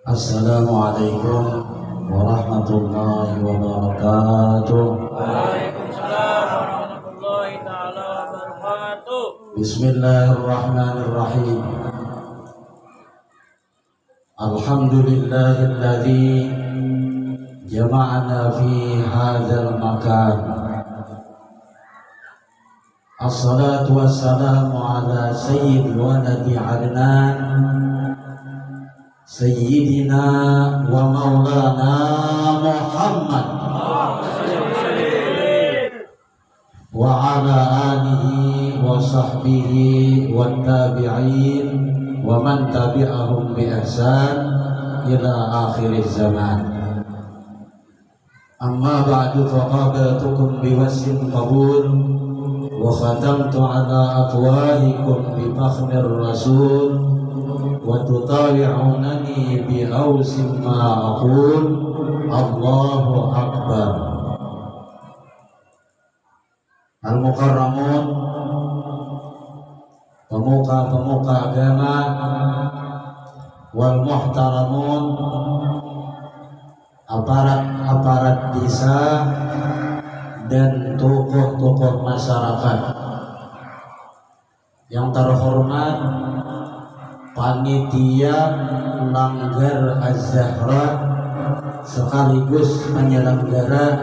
Assalamualaikum warahmatullahi wabarakatuh. Waalaikumsalam warahmatullahi taala wabarakatuh. Bismillahirrahmanirrahim. Alhamdulillahilladzi jama'ana fi hadzal makan. Assalatu wassalamu ala sayyid waladi Adnan Sayyidina wa maulana Muhammad wa ala alihi wa sahbihi wa tabi'in wa man tabi'ahum bi ihsan ila akhir zaman. Amma ba'du, faqadatukum bi wasin qabul wa khatamtu ala afwahikum bi fakhmir rasul wa tutawi'unani bi awsim ma aqul. Allahu akbar. Al-mukarramun, pemuka-pemuka agama, wal muhtaramun, aparat-aparat desa dan tokoh-tokoh masyarakat yang terhormat, panitia Langgar Az-Zahra sekaligus penyelenggara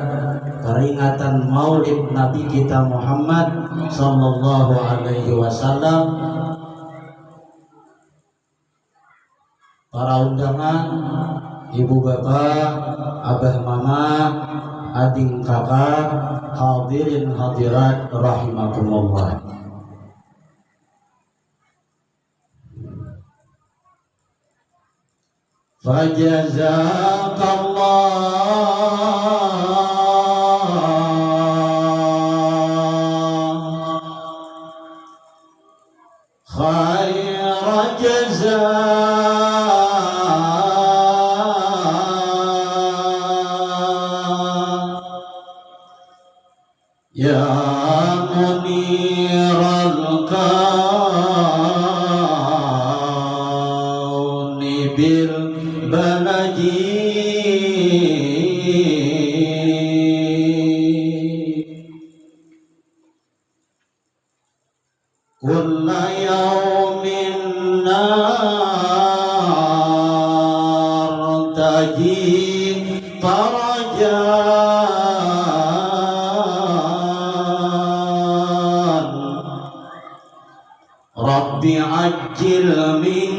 peringatan Maulid Nabi kita Muhammad sallallahu alaihi wasallam, para undangan, ibu bapak, abah mama, ading kakak, hadirin hadirat rahimakumullah. Fajazakallah khaira jazaa ya muniral kauni bil balaji kulla yawmin nartaji farajan Rabbi ajil minka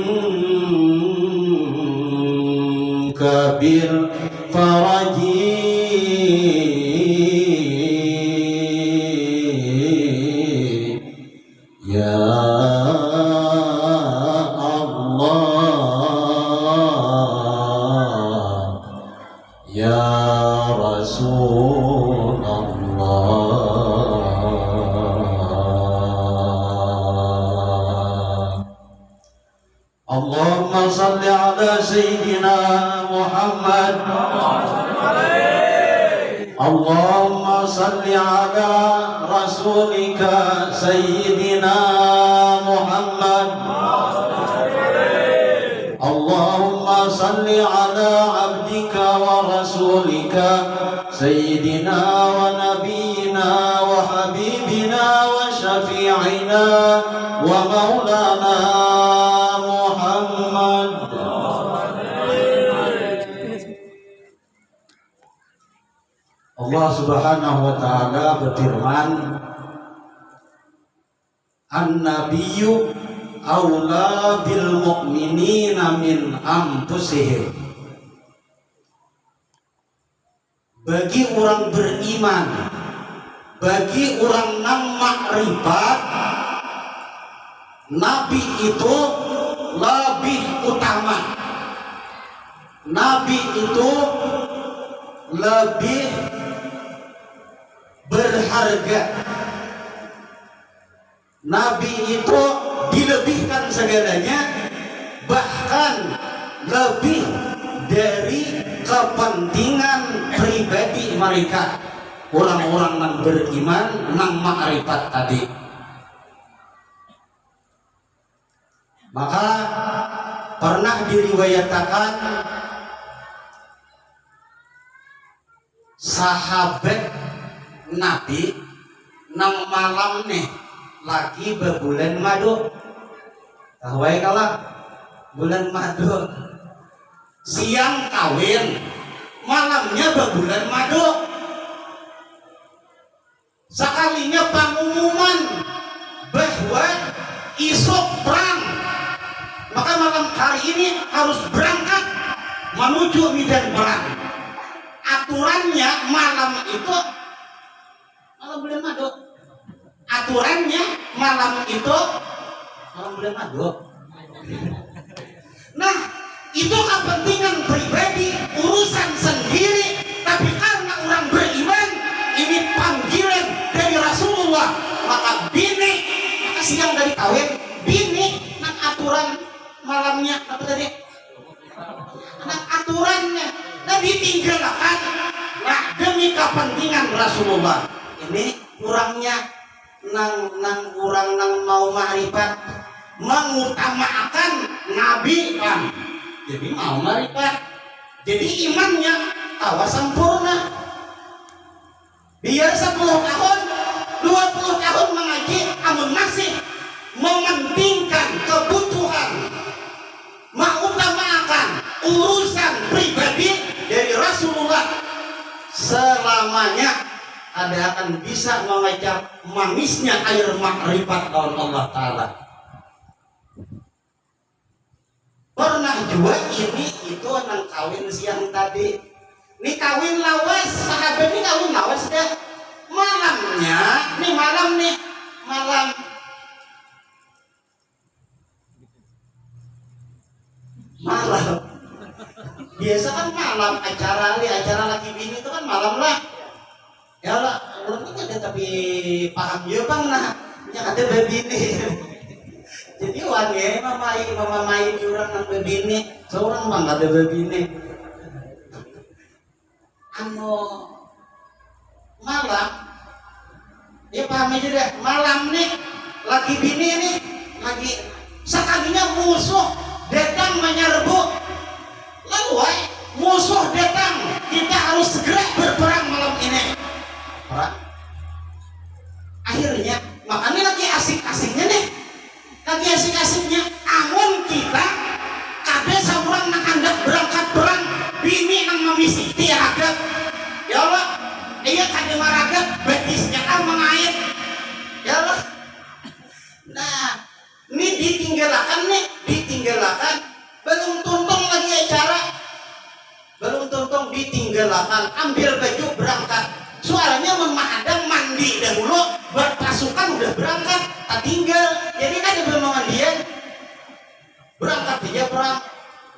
bil faraji ya Allah ya Rasulullah. Allahumma salli ala Sayyidina Muhammad. Allahumma salli ala Rasulika Sayyidina Muhammad. Allahumma salli ala abdika wa rasulika Sayyidina wa nabiyina wa habibina wa syafi'ina wa maulana Muhammad. Allah Subhanahu wa ta'ala berfirman, An-nabiyyu aula bil mu'minina min anfusihim. Bagi orang beriman, bagi orang yang makrifat, Nabi itu lebih utama. Nabi itu lebih berharga. Nabi itu dilebihkan segalanya, bahkan lebih dari kepentingan pribadi mereka, orang-orang yang beriman, yang makrifat tadi. Maka pernah diriwayatkan sahabat Nabi nang malam nih lagi berbulan madu. Tahu kalah bulan madu. Siang kawin, malamnya berbulan madu. Sekalinya pengumuman bahwa isuk perang, maka malam hari ini harus berangkat menuju medan perang. Aturannya malam itu malam bulan madu. Aturannya malam itu malam bulan madu. Nah, itu kepentingan pribadi, urusan sendiri. Tapi karena orang beriman, ini panggilan dari Rasulullah, maka bini, maka siang dari kawin, bini, nak aturan malamnya apa tadi? Nak aturannya, nah ditinggalkan. Nah demi kepentingan Rasulullah, ini kurangnya nang kurang nang mau ma'rifat, mengutamakan Nabi kan. Jadi mau ma'rifat, jadi imannya tawa sempurna. Biar 10 tahun, 20 tahun mengaji, amun masih mementingkan kebutuhan, mengutamakan urusan pribadi dari Rasulullah, selamanya ada akan bisa mengecap manisnya air makrifat oleh Allah Ta'ala. Pernah juga ini itu nang kawin siang tadi. Ini kawin lawas, sahabat ini kawin lawas deh. Malamnya, nih malam nih, malam. Malam. Biasa kan malam acara laki bini itu kan malam lah. Ya lah, belum ada tapi paham ya bang nah, yang ada bebini. Jadi wangi mama main orang nang bebini, seorang bang ada bebini. Malam, ya paham aja deh. Malam nih, lagi bini nih, lagi sekalinya musuh datang menyerbu. Lalu musuh datang, kita harus segera berperang malam ini. Perang. Akhirnya, makanya lagi asik-asiknya nih, lagi asik-asiknya. Amun kita, kabeh saurang nak hendak berangkat perang, bini nang memisi tiaga. Ya Allah, iya kade maraga, betisnya kan mengait. Ya Allah. Nah, ini ditinggalkan. Belum tuntung lagi acara. Belum tuntung ditinggalkan, ambil baju berangkat. Soalnya menghadang mandi dahulu, berpasukan udah berangkat, tak tinggal. Jadi kan belum mandian. Berangkat aja perang.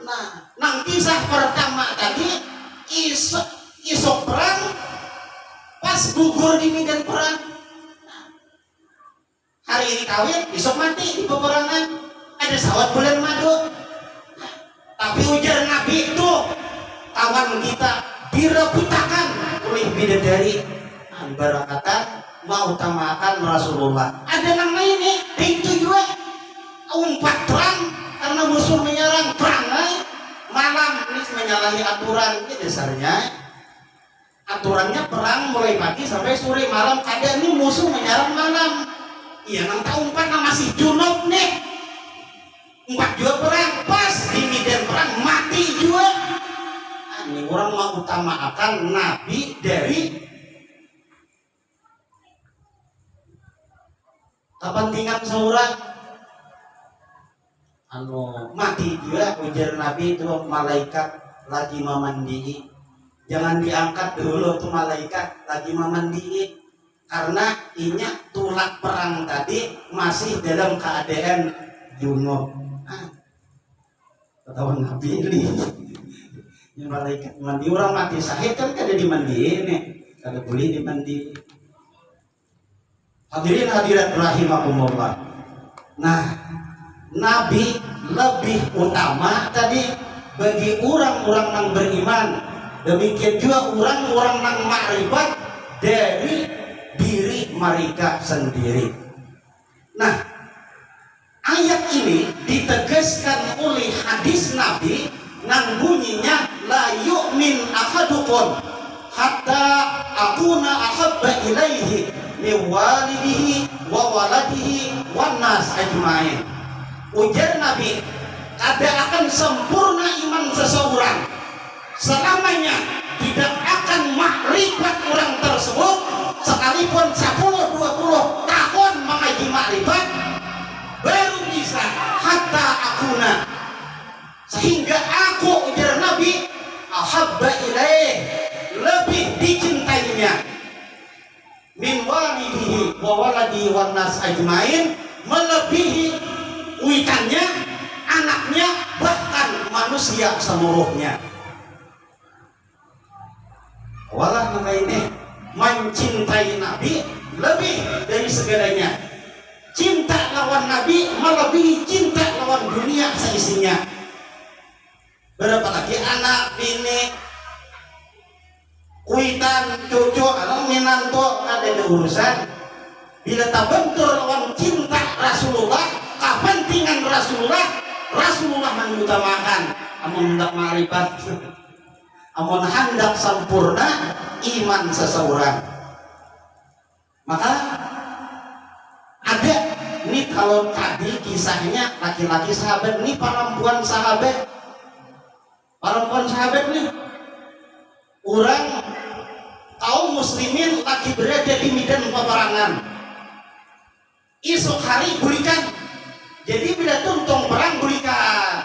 Nah, nang kisah pertama tadi isok perang pas gugur di medan perang. Nah, hari ini kawin, besok mati di peperangan. Ada sawat bulan madu. Nah, tapi ujar Nabi itu kawan kita direbutakan oleh bidadari. Ibarat kata mengutamakan Rasulullah. Ada yang lain nih, itu juga umpat perang karena musuh menyerang perang. Malam ini menyalahi aturan. Ini dasarnya aturannya perang mulai pagi sampai sore. Malam kadang ini musuh menyerang malam. Iya nang tahu umpat nang masih junub nih. Umpat juga perang pas di medan perang mati juga. Ini orang mengutamakan Nabi dari kepentingan seorang. Mati juga ujar Nabi itu malaikat lagi memandi. Jangan diangkat dulu tuh malaikat lagi memandi, karena inya tulak perang tadi masih dalam keadaan junub. Ketahuan Nabi ini. Ini malaikat mandi, orang mati syahid kan kada dimandiin nih, kada boleh dimandi. Hadirin hadirat rahimakumullah. Nah, Nabi lebih utama tadi bagi orang-orang yang beriman. Demikian juga orang-orang yang ma'rifat dari diri mereka sendiri. Nah, ayat ini ditegaskan oleh hadis Nabi nang bunyinya la yu'min ahadukum hatta hatta akuna ahabba ilaihi min walidihi wa waladihi wan nas ajmain. Ujar Nabi, kada akan sempurna iman seseorang selamanya tidak akan makrifat orang tersebut sekalipun 10-20 tahun mengaji makrifat baru bisa hatta akuna, sehingga aku, ujar Nabi, ahabba ilaih, lebih dicintainya, min walidihi wa waladi wan nas ajmain, melebihi witannya, anaknya, bahkan manusia seluruhnya. Walah maka ini mencintai Nabi lebih dari segalanya. Cinta lawan Nabi melebihi cinta lawan dunia seisinya. Berapa lagi anak, bini, kuitan, cucu, anak minanto, ada urusan. Bila tak bentur lawan cinta Rasulullah, kepentingan Rasulullah mengutamakan amun hendak ma'rifat, amun hendak sempurna iman seseorang. Maka ada ini, kalau tadi kisahnya laki-laki sahabat, ini perempuan sahabat nih, orang kaum muslimin lagi berada di medan peperangan, esok hari gulikan. Jadi bila tuntung perang gulikan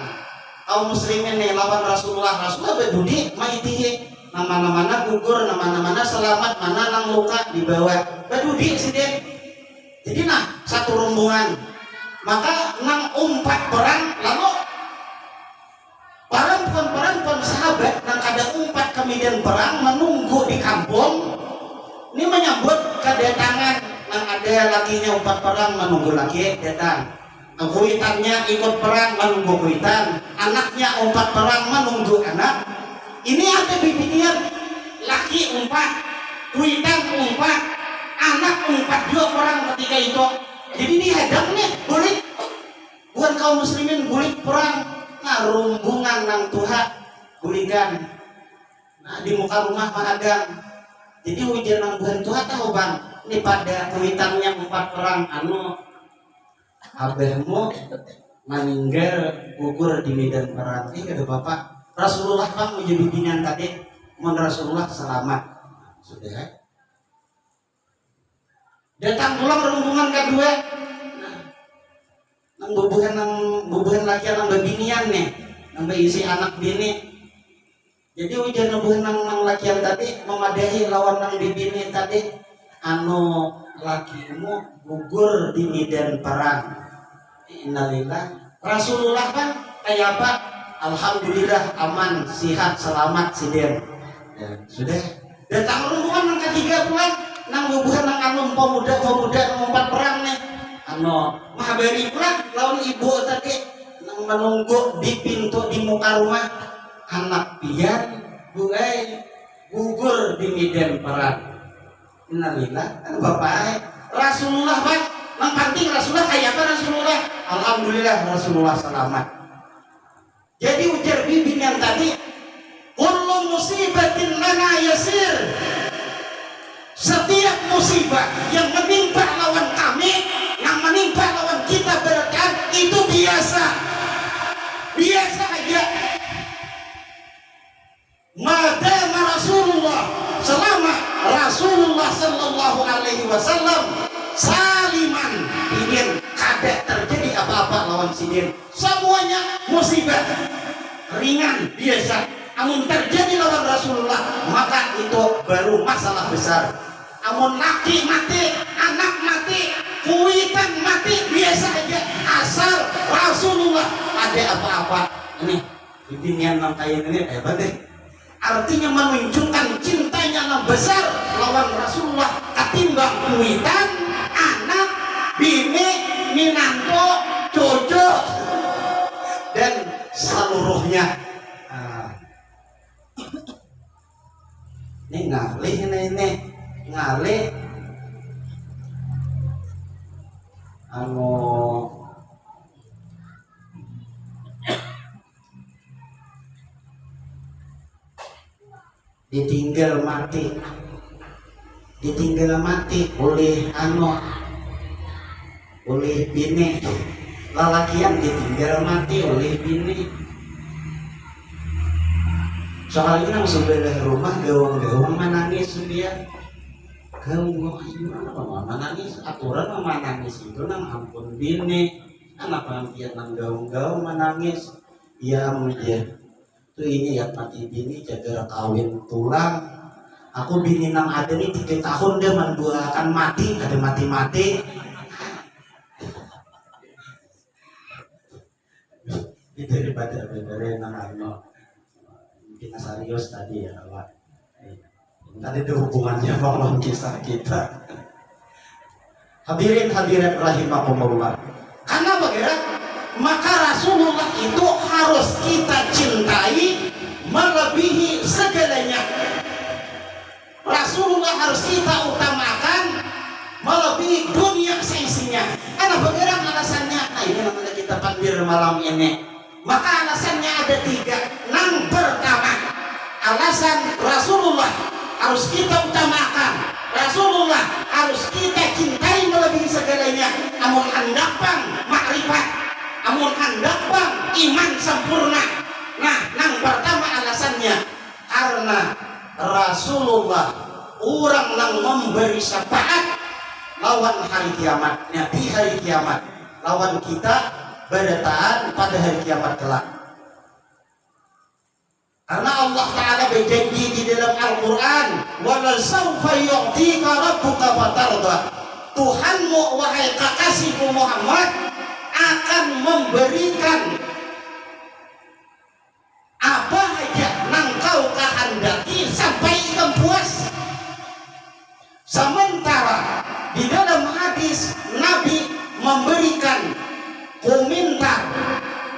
kaum muslimin nih lawan Rasulullah berdudi maitihi, nama-namana gugur, nama-namana selamat, mana nang luka dibawa berdudi siden. Jadi nah satu rombongan, maka nang umpat perang, lalu perempuan sahabat nang ada umpat ke medan perang menunggu di kampung ini menyambut kedatangan nang ada lakinya umpat perang, menunggu laki datang, kuitannya ikut perang menunggu kuitan, anaknya umpat perang menunggu anak. Ini ada bibitnya, laki umpat, kuitan umpat, anak umpat juga perang ketika itu. Jadi dihadang nih boleh bukan kaum muslimin boleh perang. Nah rombongan nang Tuhan gulikan, nah di muka rumah mahadang. Jadi hujan nang Tuhan Tuhan tahu bang, ini pada kuitannya umpat perang anu abahmu meninggal gugur di medan perang. Ini kata bapak Rasulullah bang uji bimbingan tadi, mohon Rasulullah selamat. Sudah datang pulang rombongan kedua, nang bubuhan laki nang bebinian nih, nang isi anak bini. Jadi ujian bubuhan nang lakian tadi memadahi lawan nang bibini tadi, anu lakimu gugur di medan perang. Innalillah. Rasulullah kan kayak apa? Alhamdulillah aman, sihat, selamat siden. Ya, sudah. Datang rombongan nang ketiga pulang, nang bubuhan nang anu pemuda nang umpat perang nih. Anu mahabari pulang lawan ibu tadi nang menunggu di pintu di muka rumah, anak pian bulai gugur di medan perang. Innalillah. Kan bapak Rasulullah pak nang penting Rasulullah kayak apa Rasulullah? Alhamdulillah Rasulullah selamat. Jadi ujar bibin yang tadi, kullu musibatin lana yasir. Setiap musibah yang menimpa lawan kami, yang menimpa lawan kita berkat, itu biasa aja. Madama Rasulullah, selama Rasulullah sallallahu alaihi wasallam saliman, ingin kada terjadi apa-apa lawan sidin, semuanya musibah ringan biasa. Amun terjadi lawan Rasulullah maka itu baru masalah besar. Amun laki mati, anak mati, kuitan mati biasa aja, asal Rasulullah ada apa-apa. Ini bimbingan nang kayak ini hebat deh. Artinya menunjukkan cintanya yang besar lawan Rasulullah ketimbang kuitan, anak, bini, minanto, cucu dan seluruhnya. Ini ngalih ngalih anu ditinggal mati oleh bini, lalakian ditinggal mati oleh bini. Soalnya nang sebelah rumah gawang menangis dia. Gawang mana nangis, aturan menangis itu nang ampun bini. Kenapa dia nang gawang menangis? Ya dia tuh ini ya mati bini jaga kawin tulang. Aku bini nang ada nih 3 tahun dia menduakan mati, ada mati. Itu daripada nang kita serius tadi ya Pak. Tadi itu hubungannya sama kisah kita. Hadirin rahimakumullah. Karena bagaimana? Maka Rasulullah itu harus kita cintai melebihi segalanya. Rasulullah harus kita utamakan melebihi dunia seisinya. Karena bagaimana alasannya? Nah ini namanya kita pandir malam ini. Maka alasannya ada 3. Yang pertama, alasan Rasulullah harus kita utamakan, Rasulullah harus kita cintai melebihi segalanya. Amun hendak bang makrifat, amun hendak bang iman sempurna. Nah, yang pertama alasannya karena Rasulullah orang yang memberi syafaat lawan hari kiamat, di hari kiamat, lawan kita berdataan pada hari kiamat kelak. Karena Allah Ta'ala berjanji di dalam Al-Quran, wala sawfa yu'tika rabbuka fatarda. Tuhanmu wahai kekasihku Muhammad akan memberikan apa saja yang kau kehendaki sampai engkau puas. Sementara di dalam hadis Nabi memberikan komentar,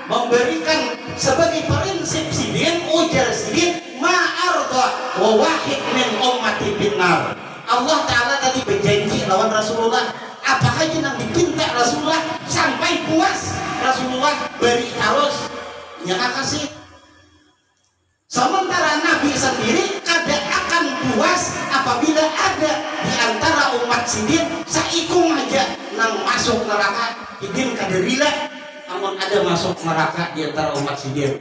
memberikan sebagai prinsip sidin, ujar sidin ma'arda wa wahid min ummati binnar. Allah Ta'ala tadi berjanji lawan Rasulullah apa aja yang dipinta Rasulullah sampai puas, Rasulullah beri terus yang kasih. Sementara Nabi sendiri kada akan puas apabila ada di antara umat sidin saikung aja nang masuk neraka. Idin kaderila, namun ada masuk neraka di antara umat sidin.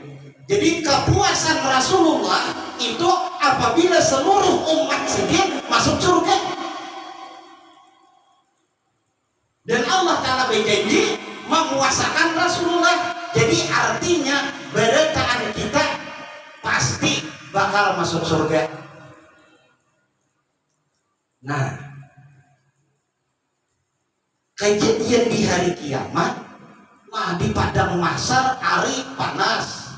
Jadi kepuasan Rasulullah itu apabila seluruh umat sidin masuk surga. Dan Allah Ta'ala berjanji memuasakan Rasulullah. Jadi artinya berataan kita pasti bakal masuk surga. Nah, kejadian di hari kiamat, nah di padang mahsyar hari panas,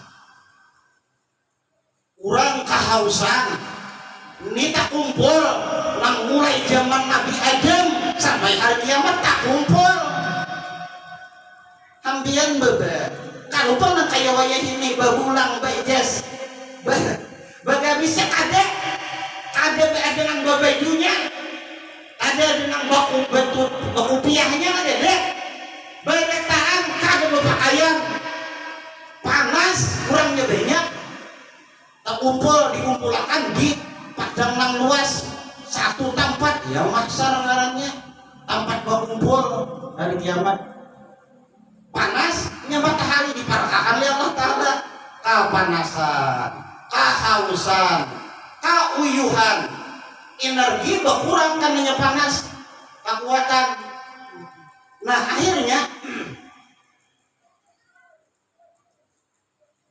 orang kehausan, ini tak kumpul, nang mulai zaman Nabi Adam sampai hari kiamat tak kumpul. Hampian bebe, kalau pernah kayak wayah ini babulang bejes, baga bisa kada dengan bajunya. Ada dengan baku piahnya ada deh. Berdataan kada berpakaian panas kurangnya banyak. Tak dikumpulkan di padang nang luas satu tempat ya mahsyar ngarannya, tempat berkumpul hari kiamat. Panasnya matahari diparakakan oleh Allah Ta'ala, kepanasan, kehausan, keuyuhan, energi berkurang karena panas, kekuatan. Nah akhirnya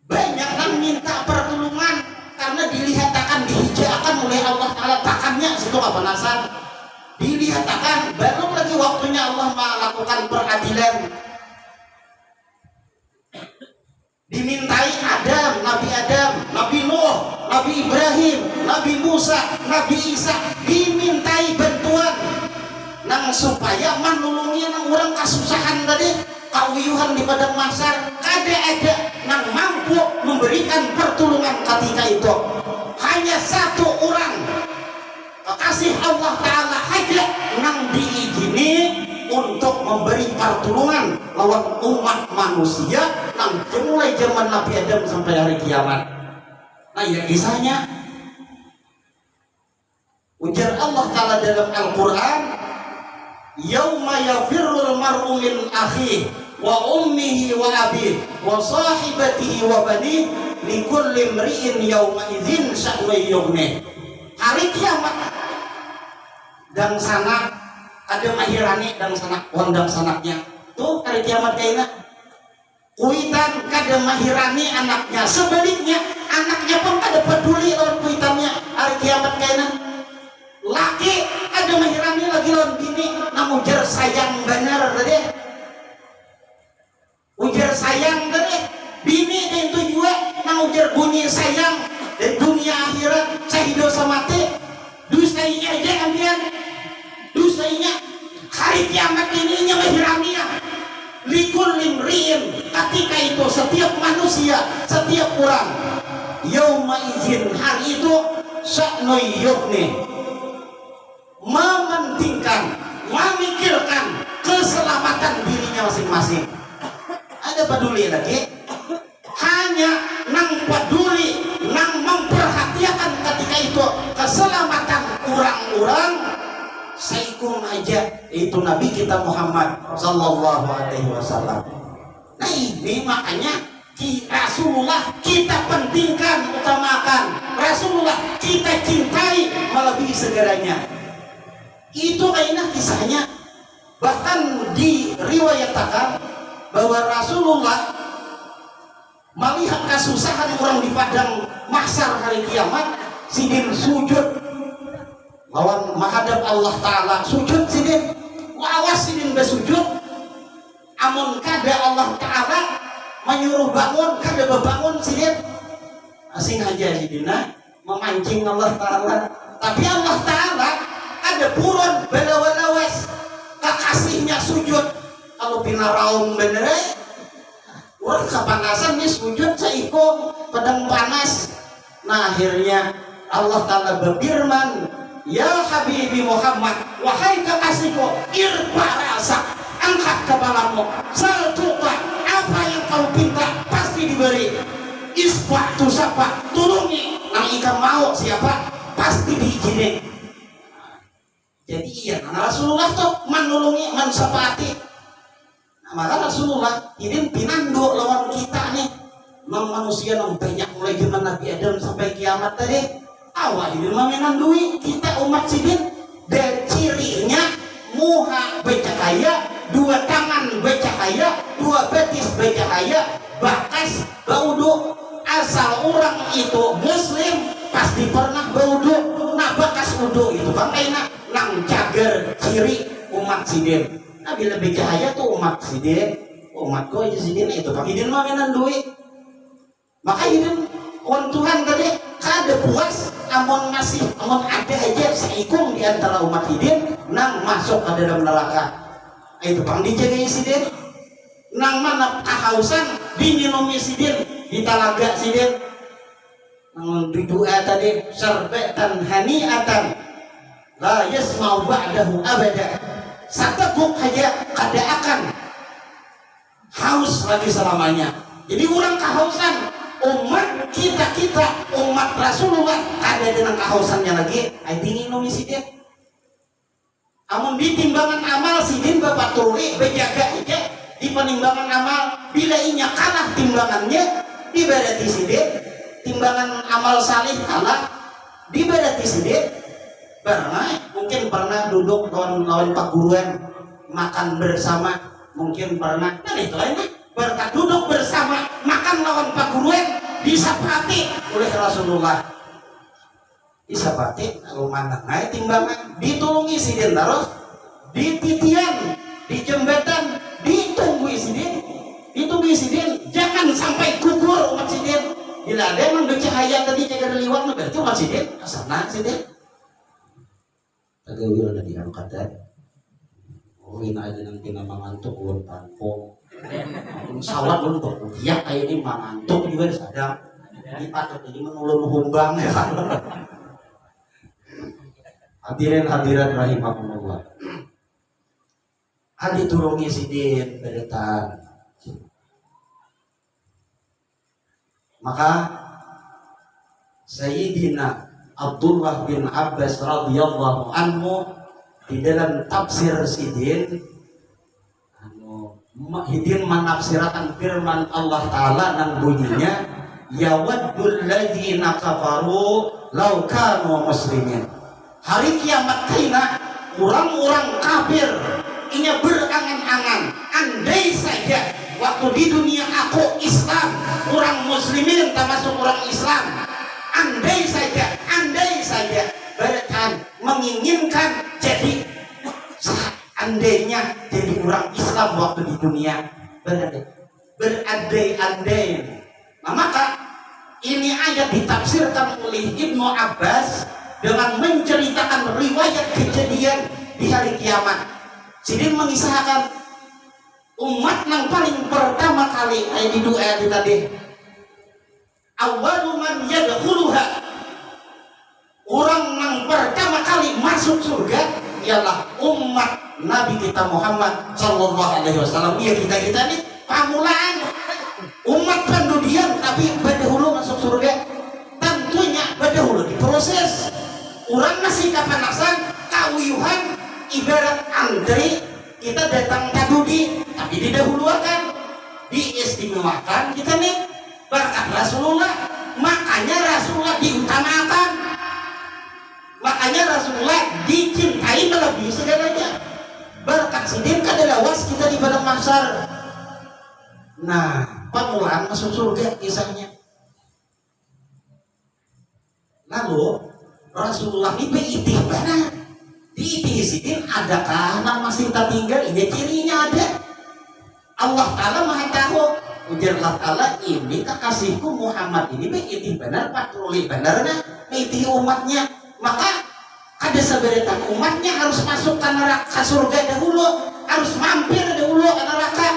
banyak yang minta pertolongan karena dilihatkan dihijakan oleh Allah Ta'ala takannya situ kepanasan. Dilihatkan belum lagi waktunya Allah melakukan peradilan. Dimintai Adam, Nabi Nuh, Nabi Ibrahim, Nabi Musa, Nabi Isa, dimintai bantuan nang supaya menulungi nang orang kasusahan tadi, kauyuhan di padang mahsyar. Kada ada nang mampu memberikan pertolongan ketika itu. Hanya satu orang kekasih Allah Ta'ala aja nang diizini untuk memberi pertolongan lawan umat manusia nang mulai zaman Nabi Adam sampai hari kiamat. Nah ya kisahnya Ujar Allah Ta'ala dalam Al-Quran, yauma yafirrul mar'u min akhihi wa ummihi wa abihi wa sahibatihi wa banihi likulli imri'in yauma idzin sya'nu yughni. Hari kiamat dan sanak ada mahirani dan sanak wandang sanaknya tuh hari kiamat kayaknya kuitan kada mahirani anaknya, sebaliknya anaknya pun kada peduli lawan kuitannya hari kiamat kayaknya. Laki ada mahirani lagi lawan bini, namun ujar sayang benar tadi, ujar sayang tadi bini dan itu juga namun ujar bunyi sayang dan dunia akhirat saya hidup sama mati dusainya aja ambian dusainya hari kiamat ini mahirani likul limriin ketika itu setiap manusia setiap orang yauma izin hari itu sya'nu yughni mementingkan, memikirkan keselamatan dirinya masing-masing. Ada peduli lagi? Hanya nang peduli, nang memperhatikan ketika itu keselamatan orang-orang. Saikum aja itu Nabi kita Muhammad Sallallahu Alaihi Wasallam. Nah ini makanya Rasulullah kita pentingkan, utamakan. Rasulullah kita cintai melebihi segalanya. Itu kayaknya kisahnya bahkan diriwayatkan bahwa Rasulullah melihat kesusahan orang di padang mahsyar hari kiamat, sidin sujud lawan menghadap Allah Ta'ala, sujud sidin awas sidin bersujud amun kada Allah Ta'ala menyuruh bangun kada bebangun sidin asing aja sidina memancing Allah Ta'ala, tapi Allah Ta'ala ada buron bela-walawas kekasihnya sujud kalau pinaraum bener orang kepanasan nih sujud saiko pedang panas. Nah akhirnya Allah Ta'ala berfirman, ya Habibi Muhammad, wahai kekasihku, irfa ra'sak, angkat kepalamu, saltuka, apa yang kau pinta pasti diberi, isfa tusapa, turungi nang ikan mau siapa pasti diizinin. Jadi iya, nah Rasulullah tuh menolongi, mensapati. Nah, maka Rasulullah ini pinando lawan kita nih, manusia yang banyak mulai zaman Nabi Adam sampai kiamat tadi. Awal ini menandui kita umat sidin dan cirinya muha bercahaya, dua tangan bercahaya, dua betis bercahaya, bakas baudu. Asal orang itu Muslim pasti pernah baudu. Nah bakas wudu itu bangkaina nang cager ciri umat sidin. Nah bila bercahaya tuh umat sidin, umat gue aja sidin itu bang idin mah menan duit. Maka idin on Tuhan tadi kada puas amun masih amun ada aja seikung di antara umat sidin nang masuk ke dalam neraka. Itu bang dijaga sidin. Nang mana kehausan diminumi sidin di talaga sidin. Nang doa tadi syarbatan haniatan la yasma'u ba'dahu abada, sateguk aja kada akan haus lagi selamanya. Jadi orang kehausan umat kita umat Rasulullah kada dengan kehausannya lagi. Ai dingin nomi sidin. Amun di timbangan amal sidin bapak tuli bejaga aja di penimbangan amal, bila inya kalah timbangannya diberati sidin. Timbangan amal salih kalah diberati sidin. Mungkin pernah duduk lawan pak guruan makan bersama, mungkin pernah. Nah itu lainnya berkat duduk bersama makan lawan pak guruan disapati oleh Rasulullah. Disapati kalau mana naik timbangan ditulungi sidin terus di titian di jembatan ditunggu sidin jangan sampai gugur umat sidin. Bila ada yang bercahaya tadi jaga liwat berarti umat sidin asana sidin. Tagawil na diangkat oh ina aja nang pinamamantok ulun tanpo ang salat ulun to tiyak kayak ini mangantuk juga sadang di patut jadi menulun humbang ya kan. Hadirin rahimakumullah, hadi turungi sidin beretan. Maka Sayyidina Abdullah bin Abbas radhiyallahu anhu di dalam tafsir sidin hidin menafsirkan firman Allah Ta'ala nang bunyinya yawaddul ladzina kafaru law kanu muslimin. Hari kiamat kaina orang-orang kafir ini berangan-angan andai saja waktu di dunia aku Islam, orang muslimin termasuk orang Islam, andai saja bahkan menginginkan jadi andainya jadi orang Islam waktu di dunia berandai-andai. Nah, maka ini ayat ditafsirkan oleh Ibnu Abbas dengan menceritakan riwayat kejadian di hari kiamat. Jadi mengisahkan umat yang paling pertama kali di dua ayat tadi. Awwalu man yadkhuluha, orang yang pertama kali masuk surga ialah umat Nabi kita Muhammad sallallahu alaihi wasallam. Iya, kita ini pamulaan umat pendudian tapi berdahulu masuk surga. Tentunya berdahulu diproses. Orang masih kapanasan kawiyuhan ibarat antri kita datang kadudi tapi didahulukan diistimewakan kita nih berkat Rasulullah. Makanya Rasulullah diutamakan, makanya Rasulullah dicintai melebihi segalanya. Berkat sidin adalah was kita di padang mahsyar. Nah, pamulaan masuk surga kisahnya. Lalu Rasulullah ini beitih mana? Diitih sidin adakah nama masih tertinggal? Ini cirinya ada. Allah Ta'ala maha tahu. Ujar Allah Ta'ala ini kekasihku Muhammad ini beitih benar patroli benarnya beitih umatnya. Maka ada seberetan umatnya harus masuk ke neraka surga dahulu, harus mampir dahulu ke neraka.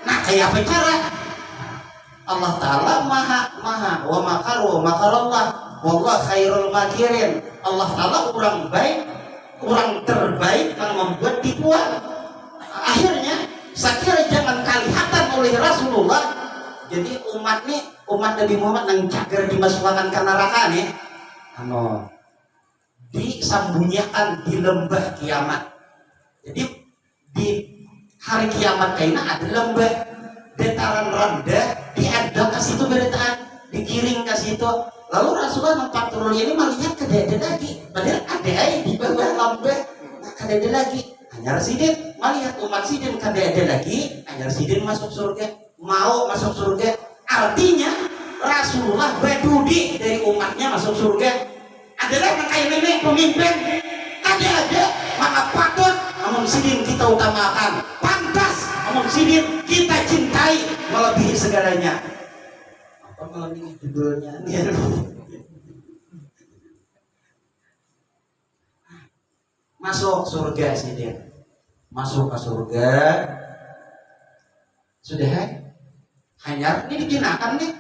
Nah, kayak apa cara? Allah Ta'ala maha wa makaru makarallah wallah khairul makirin. Allah Ta'ala orang baik, orang terbaik yang membuat tipuan. Akhirnya sakira jangan kelihatan oleh Rasulullah. Jadi umat Nabi Muhammad yang cager dimasukkan ke neraka nih disembunyikan di lembah kiamat. Jadi di hari kiamat kaina ada lembah dataran rendah, diadal ke situ beritaan, digiring ke situ. Lalu Rasulullah patroli ini melihat kada lagi, padahal ada di bawah lembah, kada lagi. Hanya sidin melihat umat sidin kada lagi, hanya sidin masuk surga, mau masuk surga. Artinya Rasulullah badudi dari umatnya masuk surga. Adalah kayak nenek pemimpin ada maka patut namun sidin kita utamakan, pantas namun sidin kita cintai melebihi segalanya. Apa malam ini judulnya? Masuk surga sidin, masuk ke surga sudah hanya ini digunakan nih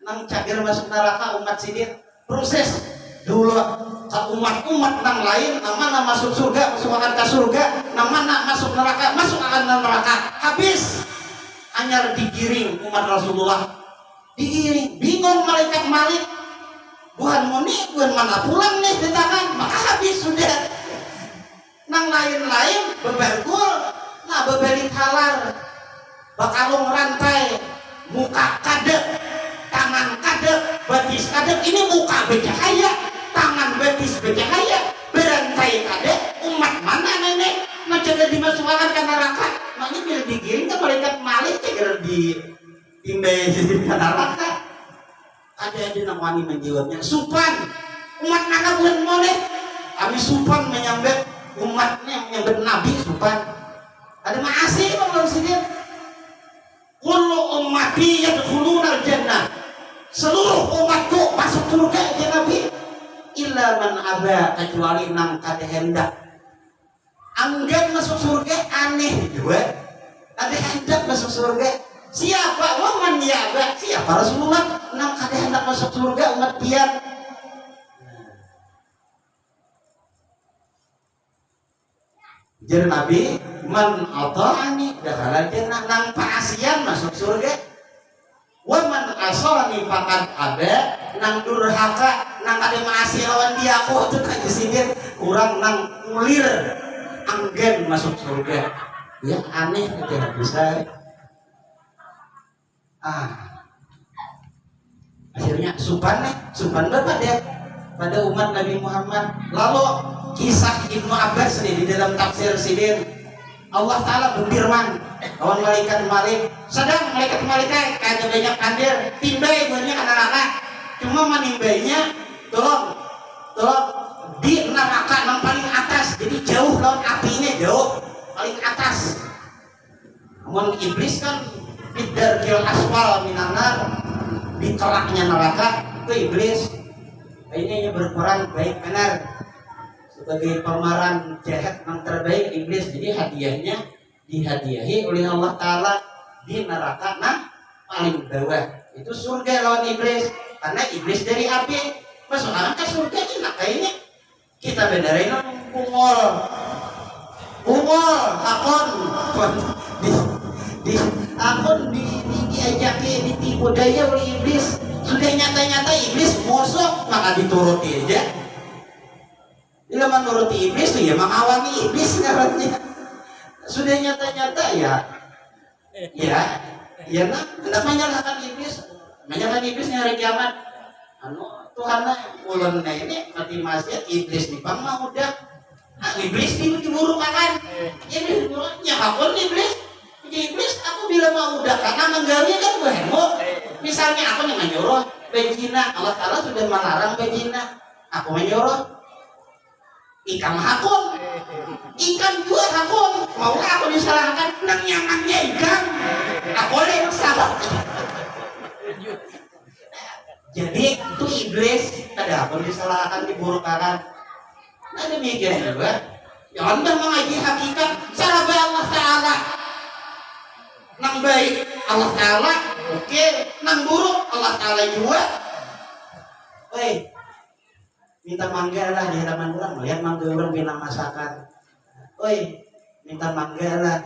nang cagir masuk neraka umat sidin proses dulu ke umat-umat yang lain, nama masuk surga, masuk akan ke surga, nama masuk neraka, masuk akan neraka. Habis hanya digiring umat Rasulullah, digiring, bingung malaikat Malik, bukan mau nih, bukan mana pulang nih di tangan, maka habis sudah. Nang lain-lain bebergul, nah bebelit halar, bakalung rantai, muka kadek, tangan kadek, batis kadek, ini muka bercahaya, tangan betis bercahaya, berantai kadek, umat mana nenek macam dimasukkan ke neraka. Makanya bila digiring ke malaikat Malik segera ditimbai jadi ke neraka. Ada namanya menjawabnya supan umat mana bulan boleh kami supan menyambut umatnya, menyambut Nabi supan. Ada maasih bang sini kullu ummati yadkhuluna al-jannah, seluruh umatku masuk surga ya Nabi. Illa man aba, kecuali nang kada hendak. Anggan masuk surga aneh juga. Kada hendak masuk surga. Siapa waman ya aba? Siapa Rasulullah nang kada hendak masuk surga umat dia. Jadi Nabi man ata'ani dakhala jannah, nang paasian masuk surga. Wa man asani faqad aba, nang durhaka nang ada masih lawan dia aku tuh kan disini kurang nang ngulir anggen masuk surga ya aneh tidak bisa akhirnya supan bapak deh pada umat Nabi Muhammad. Lalu kisah Ibnu Abbas nih di dalam tafsir Sidin Allah Ta'ala berfirman lawan malaikat sedang malaikat ada banyak kandir timbai banyak anak-anak cuma manimbainya tolong di neraka yang paling atas jadi jauh lawan apinya jauh paling atas. Namun iblis kan bidarkil aswal minanar di telaknya neraka itu iblis ini berperan baik benar sebagai pemeran jahat yang terbaik iblis. Jadi hadiahnya dihadiahi oleh Allah Ta'ala di neraka paling bawah itu surga lawan iblis karena iblis dari api masuk orang ke surga enak kayaknya kita benerin ungol akon diajaki ditipu daya oleh iblis sudah nyata-nyata iblis mosok maka dituruti aja. Bila menuruti iblis tuh ya mengawani iblis ngarannya sudah nyata-nyata ya kenapa menyalahkan iblis hari kiamat Tuhan ulun ini mati maksiat iblis nih bang mah udah iblis diburu kan iblis nyakapun iblis aku bila mau udah karena menggali kan gue hemo misalnya aku yang menyuruh bejina Allah Ta'ala sudah melarang bejina aku menyuruh ikan hakun ikan juga hakun maukah aku disalahkan nang nyamannya ikan aku yang salah. Jadi itu iblis ada apa disalahkan diburukan nah demikian juga ya anda mengaji hakikat cara baik Allah Ta'ala nang baik Allah Ta'ala oke nang buruk Allah Ta'ala juga minta mangga lah di halaman orang melihat mangga orang bina masakan minta mangga lah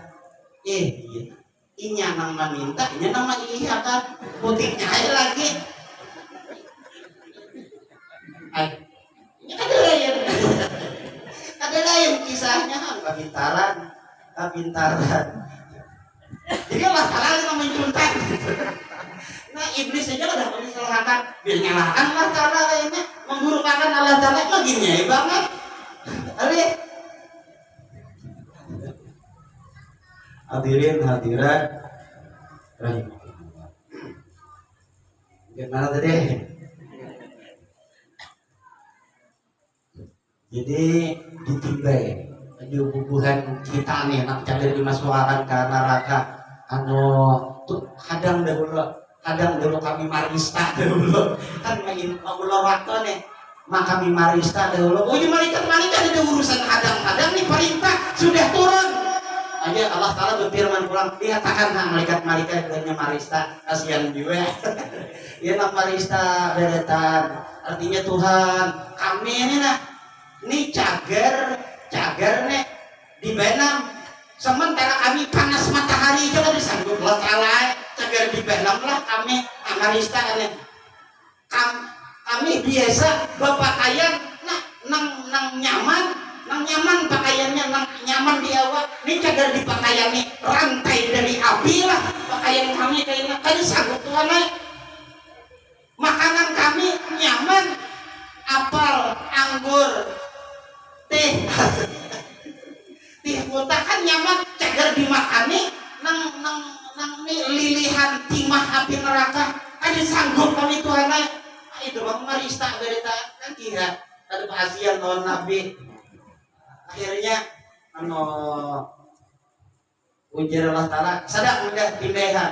inya nang meminta inya nang mengiyakan putihnya aja lagi ini ada lain kisahnya kepintaran jadi Allah Ta'ala yang mencuntan nah iblis aja udah disalahkan biar nyalahkan Allah Ta'ala kayaknya menggurukan Allah Ta'ala lagi nyai banget hadirin hadirat rahimahullah gimana tadi jadi ditimbai di hubungan kita nih nak cari dimasukkan ke neraka tuh kadang dulu kami marista dulu kan main Allah waktu nih maka kami marista dulu malaikat ada urusan kadang nih perintah sudah turun aja Allah Ta'ala berfirman pulang dikatakan malaikat adanya marista kasihan juga ya nak marista beretan artinya Tuhan kami ini cagar nih di benam sementara kami panas matahari juga disanggup Allah Ta'ala cagar di benam lah kami amarista kami biasa berpakaian nang nyaman pakaiannya nang nyaman di awal ini cagar di pakaian nih rantai dari api lah pakaian kami kayaknya kan sanggup Tuhan makanan kami nyaman apel anggur teh kota kan nyaman cagar dimakani nang lilihan timah api neraka kan sanggup kami Tuhan itu bang marista berita kan kira ada kasihan lawan Nabi akhirnya ujar Allah Ta'ala sadar udah pindah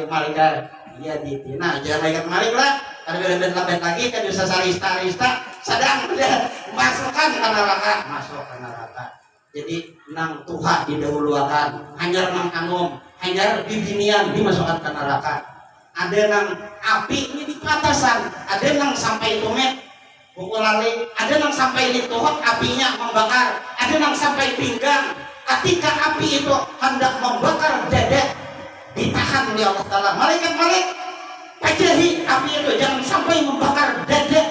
malaikat iya ditina ujar malaikat lah ada beda-beda lagi kan bisa sarista sadang udah masuk ke neraka jadi nang Tuhan didahulukan hanya nang angum hanya bibinian dimasukkan ke neraka ada nang api ini di atasan ada nang sampai tumet pukul lali ada nang sampai lituhot apinya membakar ada nang sampai pinggang ketika api itu hendak membakar dada ditahan oleh Allah Ta'ala malaikat pajahi api itu jangan sampai membakar dada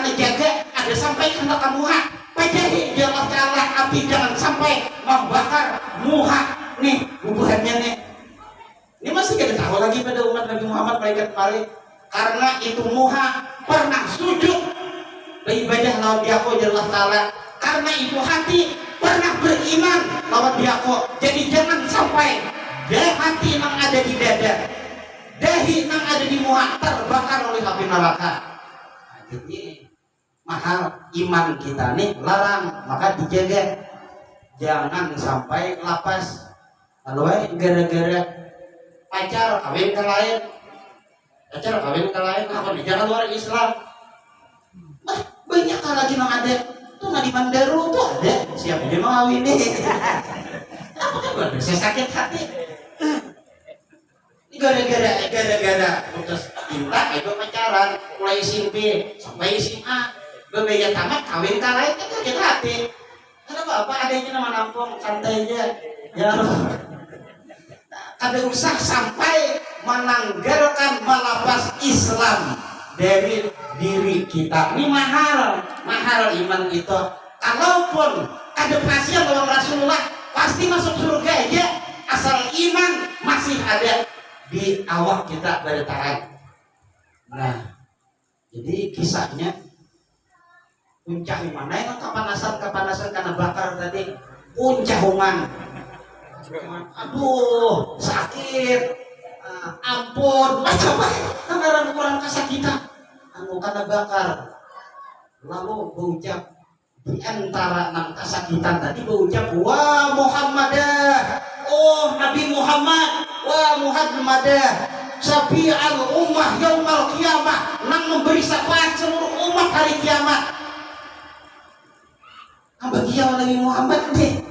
kana jaga ada sampai kana ka muha pajahi ya Allah Ta'ala api jangan sampai membakar muha nih bubuhannya nih. Ini masih kita tahu lagi pada umat Nabi Muhammad malaikat kemarin karena itu muha pernah sujud beribadah lawan dia ya Allah Ta'ala, karena itu hati pernah beriman lawan dia kok. Jadi jangan sampai hati yang ada di dada, dahi yang ada di muha terbakar oleh api neraka. Nah, jadi mahal iman kita nih larang, maka dijaga jangan sampai lapas. Kalau gara-gara pacar kawin ke lain, apa nih jangan luar Islam. Banyak lagi yang ada tuh nggak di Mandaru tuh ada siapa dia mau kawin nih. Apa kan saya sakit hati gara-gara putus cinta itu pacaran mulai SMP sampai SMA berbeda tamat kawin ke lain kan sakit hati. Kenapa apa adanya nama nampung santai aja ya. Ada usah sampai menanggalkan malapas Islam dari diri kita. Ini mahal iman itu. Kalaupun ada pasien lawan Rasulullah pasti masuk surga aja asal iman masih ada di awak kita bertahan. Nah, jadi kisahnya puncak mana yang kepanasan karena bakar tadi puncak human. Aduh sakit, ampun coba anggaran kurang kesakitan karena bakar lalu berucap di antara enam kesakitan tadi berucap wa Muhammadah, oh Nabi Muhammad, wa Muhammadah syafi'al ummah yaumal qiyamah, nang memberi syafaat seluruh umat hari kiamat. Bagi Nabi Muhammad deh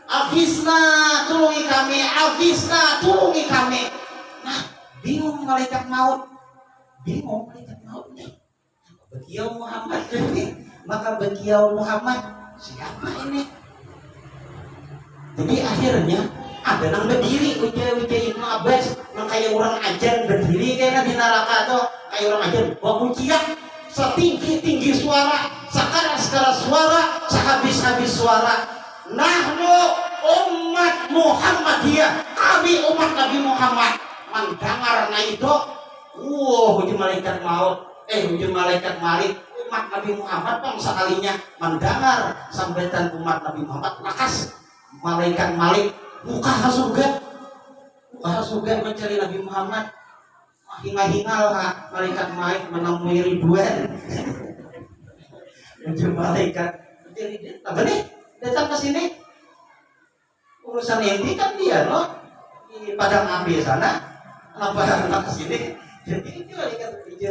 Agisna tulungi kami, Agisna tulungi kami. Nah, bingung malaikat maut nih. Beliau Muhammad ini, maka beliau Muhammad siapa ini? Jadi akhirnya ada yang berdiri uja Ibnu Abbas, yang kayak orang ajan berdiri kayak di neraka tuh, kayak orang ajan bawa kuncian setinggi suara, sekara suara, sehabis suara. Nahnu umat Muhammadiyah, kami umat Nabi Muhammad mendengar na itu uji malaikat maut uji malaikat malik umat Nabi Muhammad bangsa kalinya mendengar sambutan umat Nabi Muhammad lakas malaikat malik buka surga mencari Nabi Muhammad hingal lah malaikat malik menemui Ridwan. Uji malaikat jadi apa nih datang ke sini urusan ini kan dia loh di padang api sana apa ke sini. Jadi itu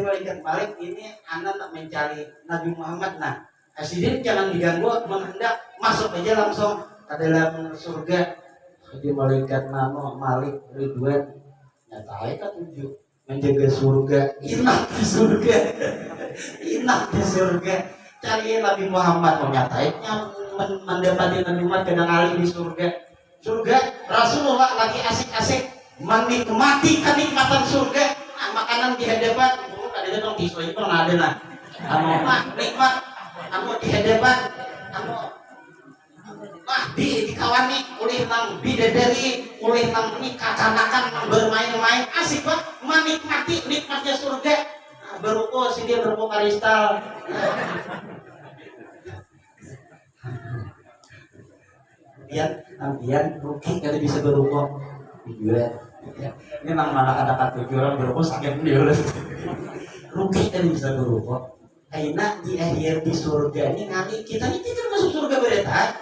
malaikat balik ini anak tak mencari Nabi Muhammad. Nah Presiden jangan diganggu menghendak masuk aja langsung ke dalam surga. Jadi malaikat nano Malik Ridwan nyatai kan tujuh menjaga surga, enak di surga cari Nabi Muhammad menyatainya mendapati Nabi Muhammad kadang kali di surga Rasulullah lagi asik-asik menikmati kenikmatan surga. Nah, makanan di hadapan ada dong tisu itu pernah ada nah nikmat di hadapan dikawani oleh nang bidadari oleh nang kacanakan nang bermain-main asik banget menikmati nikmatnya surga. Nah, beruko sih dia beruko kristal. Kemudian rugi kali bisa berubah tujuan. Ini nang mana kata tujuan berubah sakit dia rugi kali bisa berubah. Karena di akhir di surga ini nanti kita ini tidak masuk surga berita.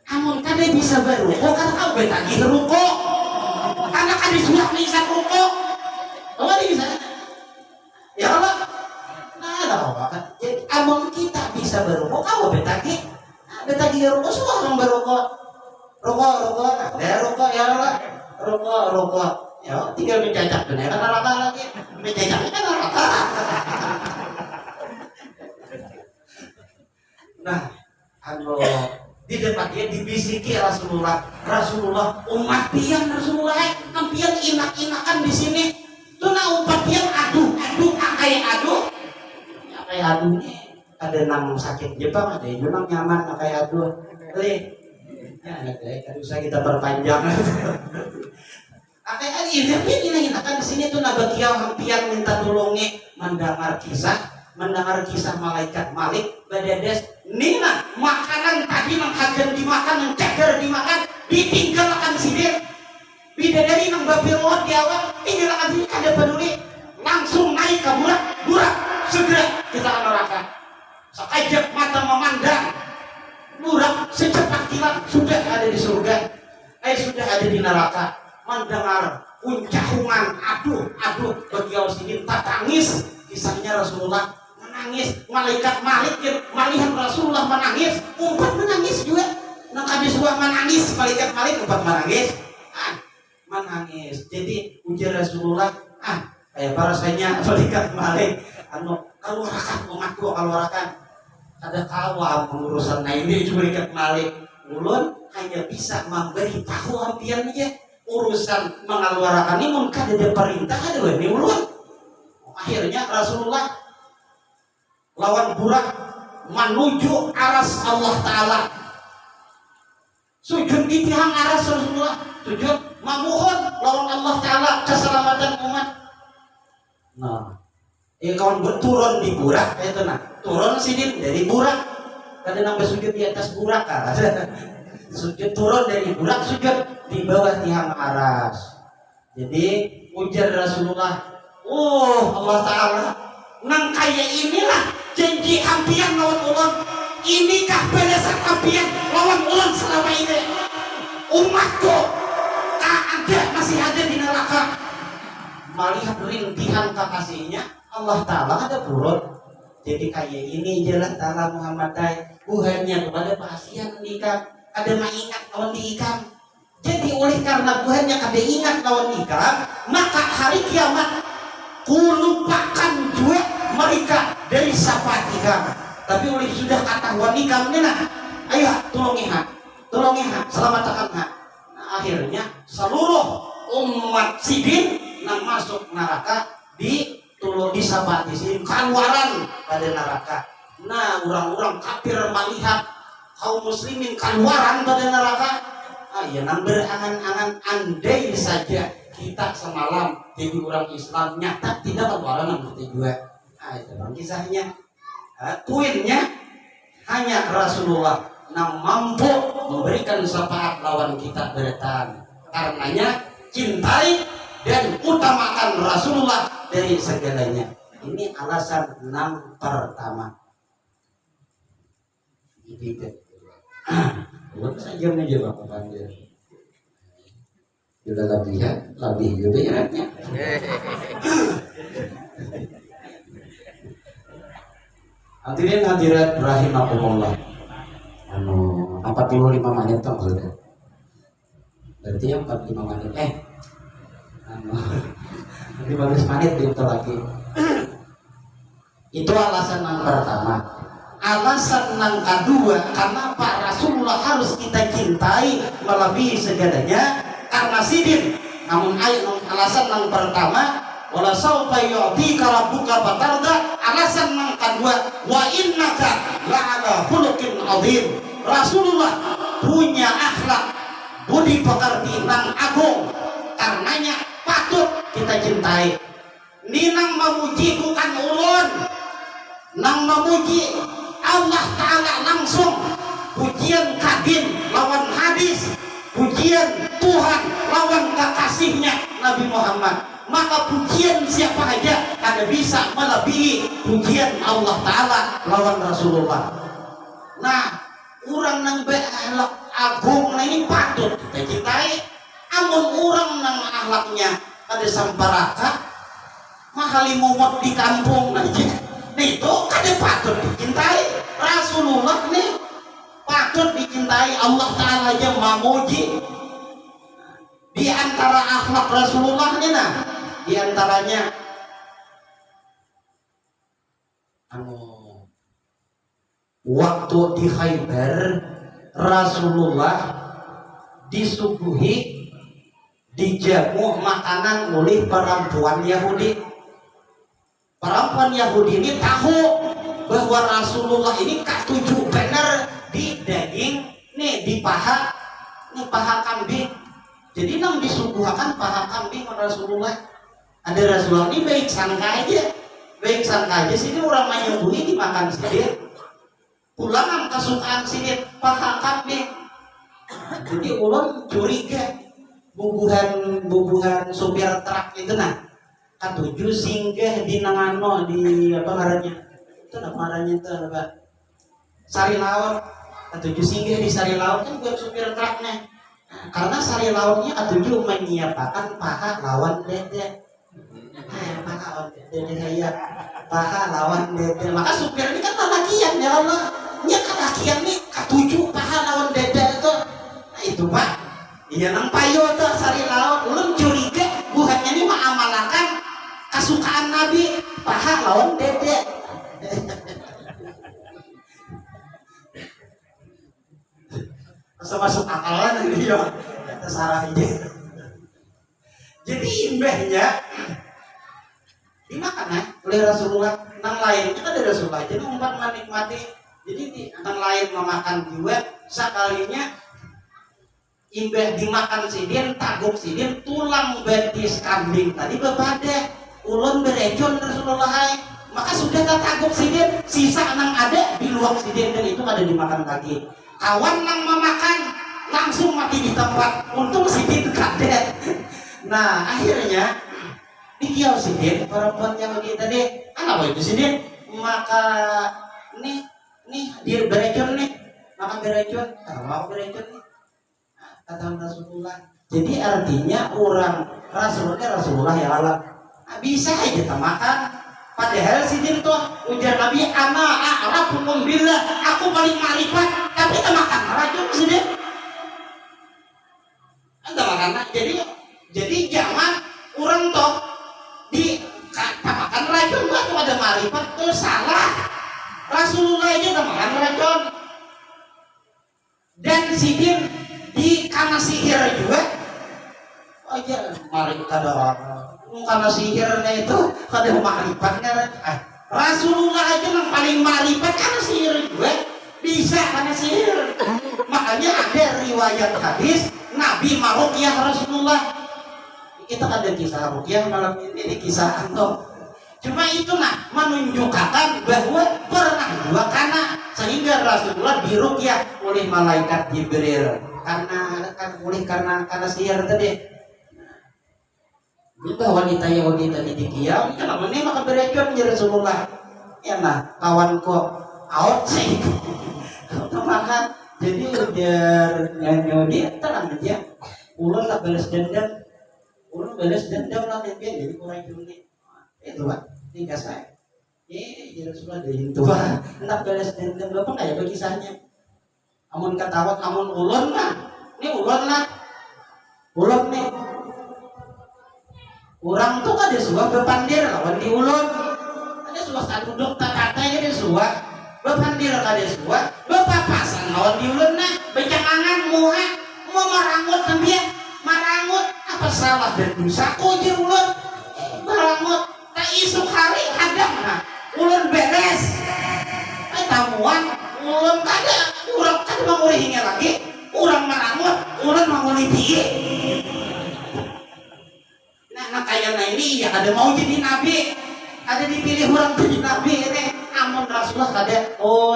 Amun kade bisa berubah karena kau betagi berubah. Karena kade sudah bisa berubah. Oh ini bisa. Ya Allah. Nah ada apa? Jadi amun kita bisa berubah kau betagi. Betagi rokok semua orang berokok. Rokok. Ya Allah. Rokok. Ya, tinggal mencacak bener kan neraka lagi. Mencacaknya kan neraka. Nah, di depan dia dibisiki Rasulullah umat pian Rasulullah kampian inak-inakan di sini. Tuh nah umat pian aduh. kayak aduh ada nang sakit Jepang ada yang memang nyaman kayak aduh ya aduh saya kita perpanjang kayak ini kan di sini tuh nabatia hampian minta tolongnya mendengar kisah malaikat Malik badades nina makanan tadi menghajar dimakan mencegar dimakan ditinggalkan sidir bidadari nang babi ruwet di awal tinggalkan sini kada peduli langsung naik ke burak segera kita ke neraka sekejap mata memandang burak secepat kilat sudah ada di surga sudah ada di neraka mendengar uncahungan aduh beliau sini tak tangis kisahnya Rasulullah menangis malaikat Malik melihat Rasulullah menangis umpat menangis juga nak habis menangis malaikat Malik umpat menangis jadi ujar Rasulullah kayak rasanya malaikat Malik keluarkan umatku keluarkan ada kawam pengurusan ini malaikat Malik ulun hanya bisa memberitahu ampiannya urusan mengeluarkan ini mungkin ada perintah ada ini ulun akhirnya Rasulullah lawan burak menuju aras Allah Ta'ala sujud di tiang aras Rasulullah sujud memohon lawan Allah Ta'ala keselamatan umat kawan berturun di burak itu turun sini dari burak kada nambah sujud di atas burak sujud turun dari burak sujud di bawah tiang aras jadi ujar Rasulullah Allah Ta'ala nang kaya inilah janji hampian lawan ulang inikah balasan hampian lawan ulang selama ini umatku masih ada di neraka melihat rintihan kekasihnya Allah Ta'ala ada turun jadi kaya ini jalan Ta'ala Muhammad Tuhannya kepada pasien nikah ada mengingat lawan diikam jadi oleh karena Tuhannya kada ingat lawan nikah maka hari kiamat kulupakan juga mereka dari syafaat ikam tapi oleh sudah kata wanikam ini ayo tolongi selamatkan akhirnya seluruh umat sidin yang masuk neraka disabati sini keluaran pada neraka orang-orang kafir melihat kaum muslimin keluaran pada neraka ya nang berangan-angan andai saja kita semalam jadi orang Islam nyata tidak keluaran yang juga itu bang kisahnya tuinnya hanya Rasulullah yang mampu memberikan syafaat lawan kita bertahan karenanya cintai dan utamakan Rasulullah dari segalanya ini alasan yang pertama itu saja meja Bapak Pandir sudah lebih juga ya hadirin hadirat rahimakumullah 45 menit toh sudah berarti 45 menit 15 menit itu lagi itu alasan yang pertama alasan yang kedua kenapa Rasulullah harus kita cintai melebihi segalanya karena sidin namun alasan yang pertama wala saufa yu'tika rabbuka fatarda alasan yang kedua wa innaka la'ala khuluqin adzim Rasulullah punya akhlak budi pekerti nang agung karenanya patut kita cintai ninang memuji bukan ulun nang memuji Allah Ta'ala langsung pujian kadin lawan hadis pujian Tuhan lawan kekasihnya Nabi Muhammad maka pujian siapa aja kada bisa melebihi pujian Allah Ta'ala lawan Rasulullah orang nang berakhlak agung ini patut kita cintai amun orang nang akhlaknya kada samparaka mahali mumot di kampung aja itu kada patut dicintai Rasulullah nih patut dicintai Allah Ta'ala aja memuji di antara akhlak Rasulullah nih di antaranya waktu di Khaybar Rasulullah disuguhi dijamu makanan oleh perempuan Yahudi ini tahu bahwa Rasulullah ini katuju bener di daging nih, di paha nih, paha kambing. Jadi nang disuguhkan paha kambing Rasulullah. Ada Rasulullah ini baik sangka aja sih, ini orang menyembuhi dimakan sidin. Pulangan kesukaan sidin paha kambing. Jadi ulun curiga bubuhan supir truk itu nah katuju singgah di nangano di apa ngarannya itu namanya itu apa Sari Laut, katuju singgah di Sari Laut kan buat supir truknya. Nah, karena Sari Lautnya katuju menyiapkan paha lawan dede. Paha lawan dede saya, paha lawan dede. Maka supir ini kan lalakian ya Allah, nya lalakian nih katuju paha lawan dede itu. Nah, itu Pak, iya nang payo tuh Sari Laut. Ulun curiga buhannya ini mengamalkan kesukaan Nabi paha lawan dede. Masuk akalan ini ya, terserah aja. Jadi imbahnya dimakan oleh Rasulullah. Nang lain kita ada Rasulullah, jadi umat menikmati. Jadi nang lain memakan juga sekalinya imbah dimakan sidin, taguk sidin, tulang betis kambing tadi bepada ulun berejon Rasulullah. Maka sudah taguk sidin, sisa nang ada di luar sidin dan itu ada dimakan lagi. Kawan nang memakan langsung mati di tempat, untung sidin kadet. Nah akhirnya di kiau sidin perempuan yang kita deh apa itu sidin maka nih dia berejon nih maka berejon mau berejon nih kata Rasulullah. Jadi artinya orang Rasulullah ya Allah bisa aja kita makan. Padahal sidin tuh ujar Nabi ana a'rafukum billah, aku paling marifat, tapi kita makan racun sidin. Anda makan. Jadi jangan orang toh di makan racun waktu ada marifat itu salah. Rasulullah aja makan racun. Dan sidin di karena sihir juga. Oh iya, mari kita doa. Karena sihirnya itu kada marifatnya Rasulullah aja yang paling marifat karena sihir juga bisa karena sihir. Makanya ada riwayat hadis Nabi maruqyah Rasulullah. Kita ada kisah ruqyah malam ini kisah antum. Cuma itu nah menunjukkan bahwa pernah juga karena sehingga Rasulullah diruqyah oleh malaikat Jibril karena sihir tadi. Kita wanita di kiau kenapa nih maka berejon ya Rasulullah ya nah kawan kok out sih maka jadi ujar nyanyi tenang aja ulun tak balas dendam lah jadi kurang juni itu Pak tinggal saya ya Rasulullah dari itu Pak tak balas dendam apa nggak ya kisahnya amun ketawa amun ulun nih orang tuh ada sebuah bepandir lawan di ulun ada sebuah satu duduk katanya ada sebuah bepandir ada sebuah bepapasan lawan di ulun nah becangangan muha mau marangut tambia marangut apa salah dan dosaku di ulun marangut tak isuk hari hadam nah ulun beres tamuan ulun kada orang kada mengurihinya lagi orang marangut ulun menguliti. Nah kayaknya ini ya ada mau jadi nabi, ada dipilih orang jadi nabi ini. Amun Rasulullah ada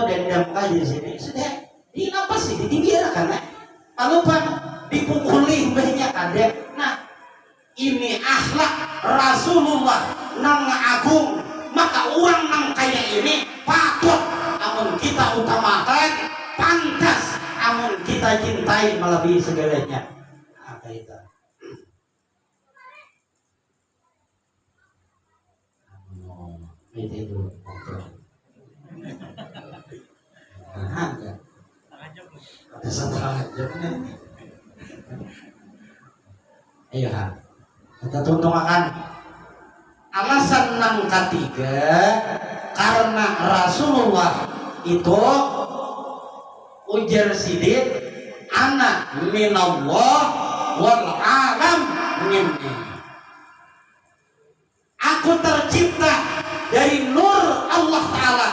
dendam aja di sini. Sudah, ini apa sih? Dibiarkan kan? Kalau pak dipukuli banyak ada. Nah ini akhlak Rasulullah nang agung. Maka orang nang kayak ini patut amun kita utamakan, pantas amun kita cintai melebihi segalanya. Apa itu? Itu ada satu aja ayo kita tunggu-tunggukan alasan nang ketiga karena Rasulullah itu ujar sidin anak minallah wal alam minni aku tercipta dari nur Allah Ta'ala,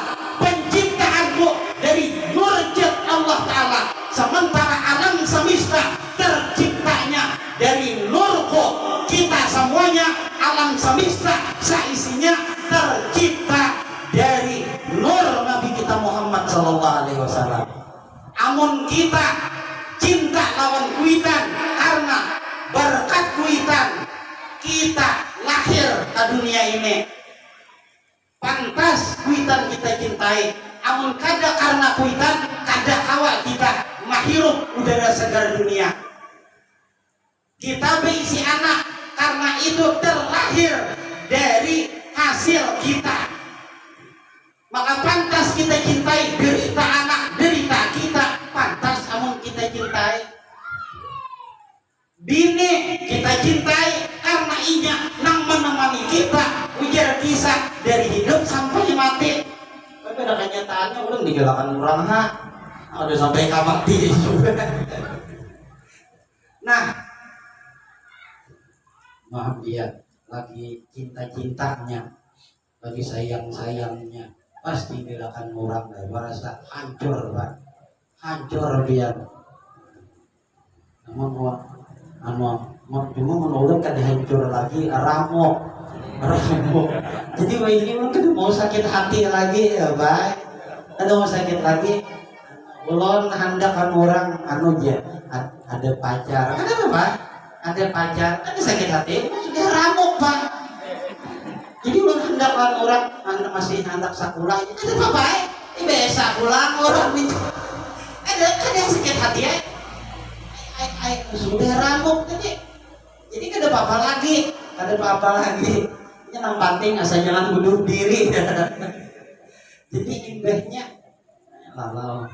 maneh pantas kuitan kita cintai, amun kada karena kuitan kada kawa kita menghirup udara segar dunia. Kita berisi anak karena itu terlahir dari hasil kita, maka pantas kita cintai. Derita anak, derita kita pantas amun kita cintai. Bini kita cintai karena inya nang menemani kita ujar kisah dari hidup sampai mati. Tapi ada kenyataannya belum digalakan orang ha, ada sampai mati juga. Nah, maaf dia lagi cinta-cintanya, lagi sayang-sayangnya, pasti galakan orang dan merasa hancur, Pak. Hancur biar. Cuma menurut kan hancur lagi ramok. Jadi begini mungkin mau sakit hati lagi ya Pak. Ada mau sakit lagi. Belum hendak kan orang aja ada pacar. Ada apa Pak? Ada pacar. Ada sakit hati. Sudah ramok Pak. Jadi belum hendak kan orang masih hendak sekolah. Ada apa Pak? Biasa pulang orang ada yang sakit hati ya. Sudah ramuk jadi kada apa-apa lagi, ini nang penting asal jangan bunuh diri. Jadi imbahnya lalau.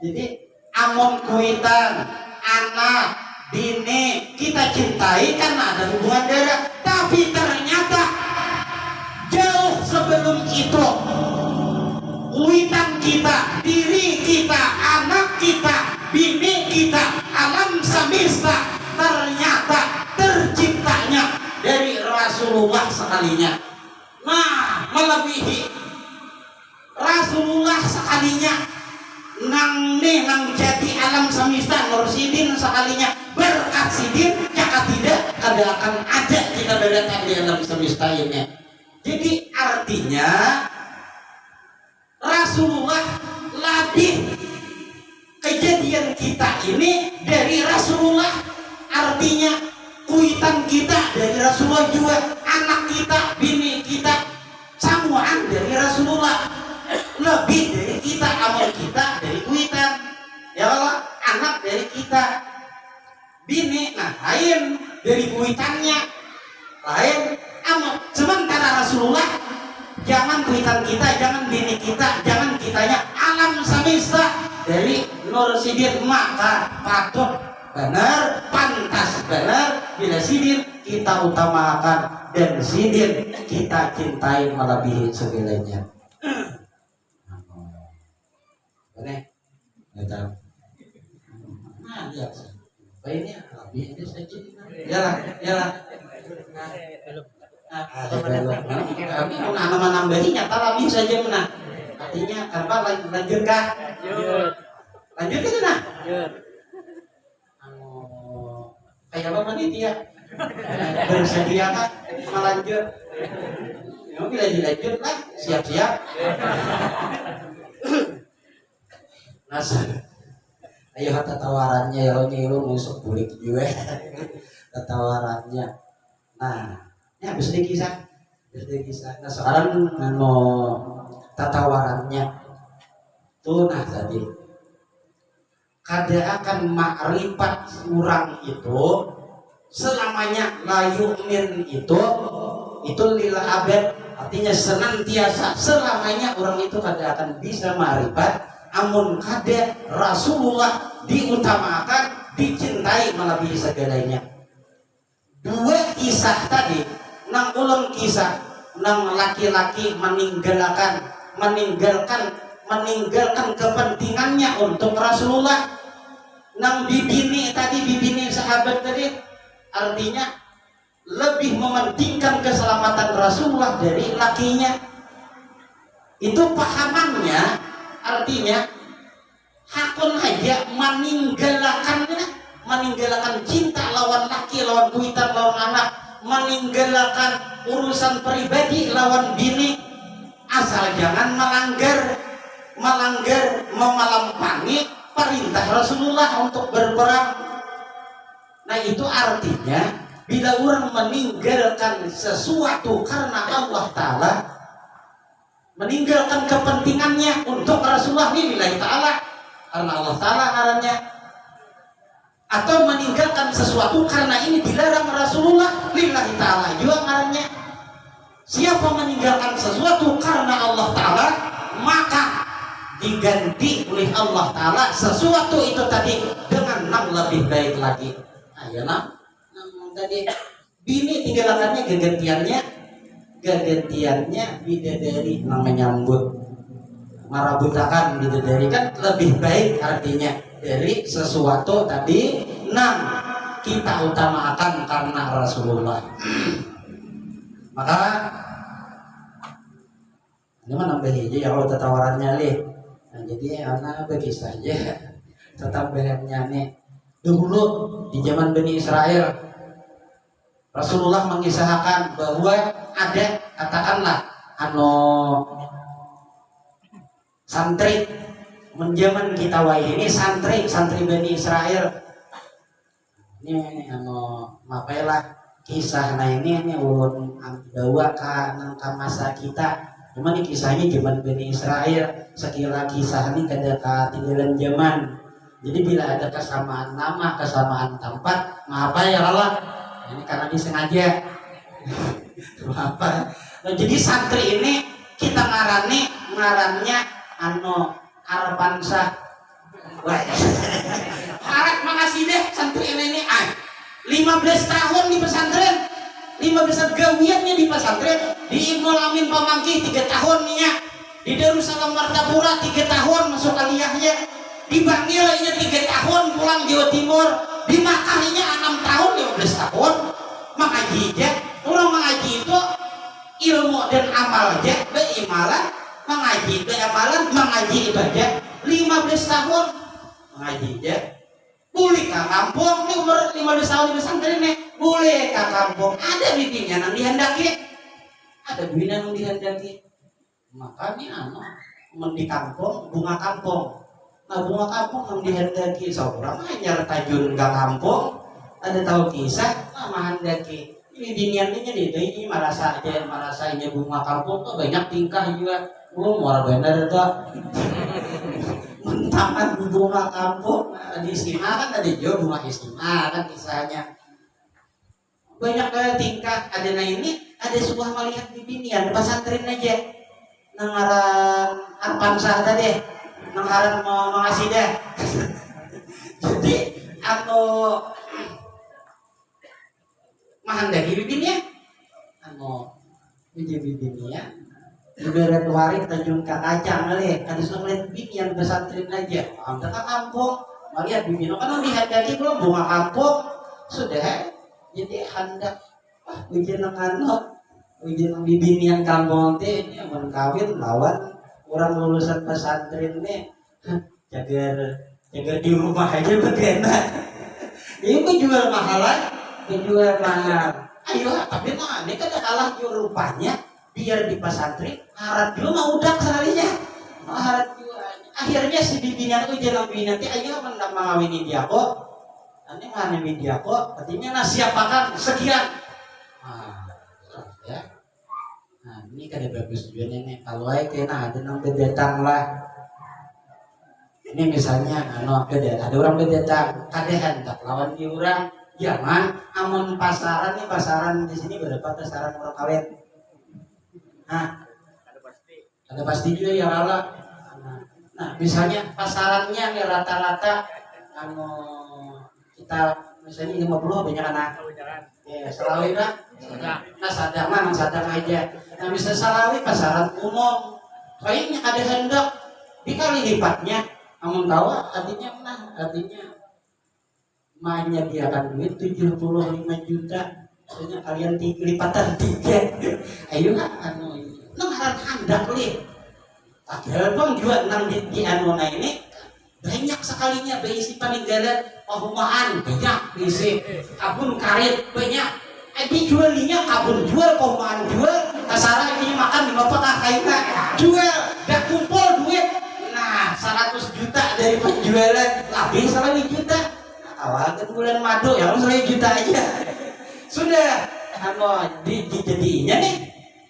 Jadi amon kuitan anak bini kita cintai karena ada hubungan darah, tapi ternyata jauh sebelum itu kuitan kita, diri kita, anak kita, bini kita, alam semesta ternyata terciptanya dari Rasulullah sekalinya. Nah, melebihi Rasulullah sekalinya nang jadi alam semesta Nursidin sekalinya berkat sidin jika tidak akan ada kita berada di alam semesta ini. Jadi artinya Rasulullah lebih kejadian kita ini dari Rasulullah, artinya kuitan kita dari Rasulullah juga, anak kita, bini kita samuan dari Rasulullah, lebih dari kita, amal kita dari kuitan ya Allah, anak dari kita, bini nah lain dari kuitannya lain amal. Sementara Rasulullah jangan kuitan kita, jangan bini kita, jangan kitanya, alam semesta dari Nur Sidin, maka patut benar, pantas benar bila Sidin kita utamakan dan Sidin kita cintai melebihi segalanya. Boleh? Betul. Nah, lihat. Baiknya lebih ini saja. Yalah. Kami mau nambahinya, lebih saja menang. Artinya apa? Lanjut kah? Lanjut kan nah? Kayak apa panitia? Bersedia kan? Melanjut. Ya, bila dilanjut lah, siap-siap. Ayo kata tawarannya ya lo musuh bulik juga. Tawarannya. Nah, ini habis kisah. Nah sekarang tatawarannya tuh nah tadi kada akan makrifat orang itu selamanya layumin itu lila abad, artinya senantiasa selamanya orang itu kada akan bisa makrifat amun kada Rasulullah diutamakan, dicintai melebihi segalanya. Dua kisah tadi nang ulang kisah nang laki-laki meninggalkan kepentingannya untuk Rasulullah. Nang bibini sahabat tadi artinya lebih mementingkan keselamatan Rasulullah dari lakinya. Itu pahamannya artinya hakun aja meninggalkan cinta lawan laki, lawan kuitan, lawan anak, meninggalkan urusan pribadi lawan bini, asal jangan melanggar memalampangi perintah Rasulullah untuk berperang. Nah itu artinya bila orang meninggalkan sesuatu karena Allah Ta'ala, meninggalkan kepentingannya untuk Rasulullah ini lillahi ta'ala karena Allah Ta'ala ngarannya, atau meninggalkan sesuatu karena ini dilarang Rasulullah lillahi ta'ala juga ngarannya. Siapa meninggalkan sesuatu karena Allah Ta'ala, maka diganti oleh Allah Ta'ala sesuatu itu tadi dengan 6 lebih baik lagi. Ayo nak tadi bini tinggalkannya gantiannya bidadari menyambut marabutakan bidadari kan lebih baik artinya dari sesuatu tadi 6 kita utamakan karena Rasulullah. Maka ini mah nambah aja ya kalau tawarannya lih. Nah, jadi anak bagi saja tetap bahannya nih. Dulu di zaman Bani Israel Rasulullah mengisahkan bahwa ada katakanlah santri menjaman kita wae ini santri Bani Israel ini mapelah kisah ini ulun bawa ke masa kita, cuman ini kisahnya zaman Bani Israel sekira kisah ini kada ketinggalan zaman. Jadi bila ada kesamaan nama kesamaan tempat ngapa ya Allah ini karena disengaja apa. Nah, jadi santri ini kita ngarannya Arpansa. Wah, harap makasih deh santri ini 15 tahun di pesantren, 15 gawiannya di pesantren, di Ibnul Amin Pamangki 3 tahunnya, di Darussalam Martapura 3 tahun masuk aliyahnya, di Bangilnya 3 tahun pulang Jawa Timur, di Makkahnya 6 tahun 15 tahun mengaji aja. Orang mengaji itu ilmu dan amal aja, berimalan, mengaji beramalan, mengaji ibadah 15 tahun mengaji aja. Boleh ke kampung, ini umur 15 tahun di pesantren nih, boleh ke kampung, ada bibinya yang dihendaki, ada bina yang dihendaki. Makanya di kampung, bunga kampung. Nah bunga kampung yang dihendaki, seorang hanya tajun ke kampung, ada tahu kisah, menghendaki. Ini diniannya ini merasa ini bunga kampung tuh banyak tingkah juga, belum orang benar tuh. Mentaman bunga kampung di Istima kan ada juga bunga Istima kan kisahnya banyak tingkah. Ada ini ada sebuah melihat bibinian pesantren aja nangaran Arpansa tadi nangaran mengasih deh. Jadi mahandaki bibinian bibinian ibarat warik tajun ke kacang kali ada sudah melihat bibinian pesantren aja ke kampung melihat bibinian kan dihadaki belum bunga kampung sudah jadi hendak ujian bibinian kampung ini yang kawin lawan orang lulusan pesantren nih jaga di rumah aja bagaimana ini jual mahal ayo tapi ini kan kalah jual rupanya biar di pesantren harap juga mau udah sekalinya harap juga akhirnya si bibinian itu jalan bibinian nanti ayo mengawini dia kok nanti mengawini dia kok artinya siapakan sekian ya ini kada bagus juga nih kalau aja kena ada nang bedatang lah ini misalnya ada orang bedatang kada hendak lawan di orang jangan amun pasaran nih pasaran di sini berapa pasaran orang kawin. Nah, ada pasti juga ya Allah. Nah, misalnya pasarannya nih rata-rata kita misalnya 50 banyak anak. Ya, salawi lah. Nah, sadang aja. Nah, bisa salawi pasaran umum. Kayaknya ada hendak dikali lipatnya. Namun tahu artinya menyediakan duit 75 juta. Maksudnya kalian lipatan 3. Ayo kan harap hendak lih. Padahal bang juga nang di anona ini banyak sekalinya berisi peninggalan perumahan banyak berisi kabun karet banyak. Dijualinya kabun jual perumahan jual kasara ini makan di bapak kayaknya jual gak kumpul duit. Nah 100 juta dari penjualan habis 1 juta. Awal ke bulan madu yang 1 juta aja. sudah dijadinya nih.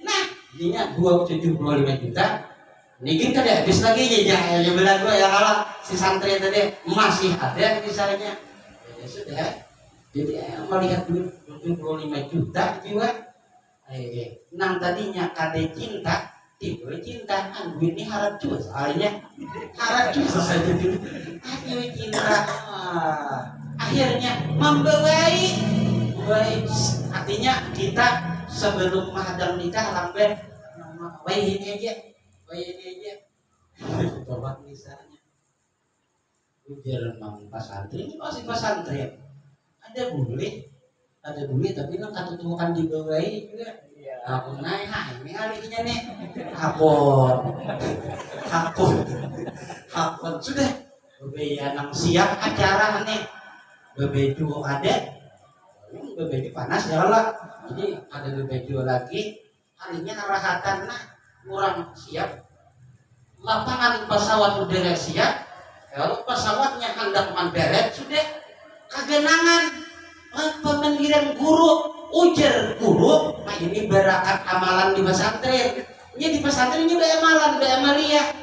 Nah, jadinya 275 juta. Niki kan habis lagi ya bilang gua ya kalau si santri tadi masih ada misalnya. Ya sudah. Jadi melihat duit 25 juta juga. Nang tadinya kade cinta, tiba cinta duit ini harap juga soalnya harap juga saja dulu. Aduh cinta. Akhirnya membawai baik. Artinya kita sebelum menghadang nikah lambat bayi ini aja. Coba misalnya ujar mang pasantri ini masih pasantri ada bule tapi nang kata tuhan dibawai juga aku naik ini harinya nih hakon sudah bebeya nang siap acara nih bebeju ada bebeju panas ya lah jadi ada bebeju lagi harinya arahatan nah kurang siap lapangan pesawat udara siap kalau pesawatnya hendak mendarat sudah kegenangan pemanggilan guru ujar guru nah ini berakat amalan di pesantren ini di pesantren ini amalan amalia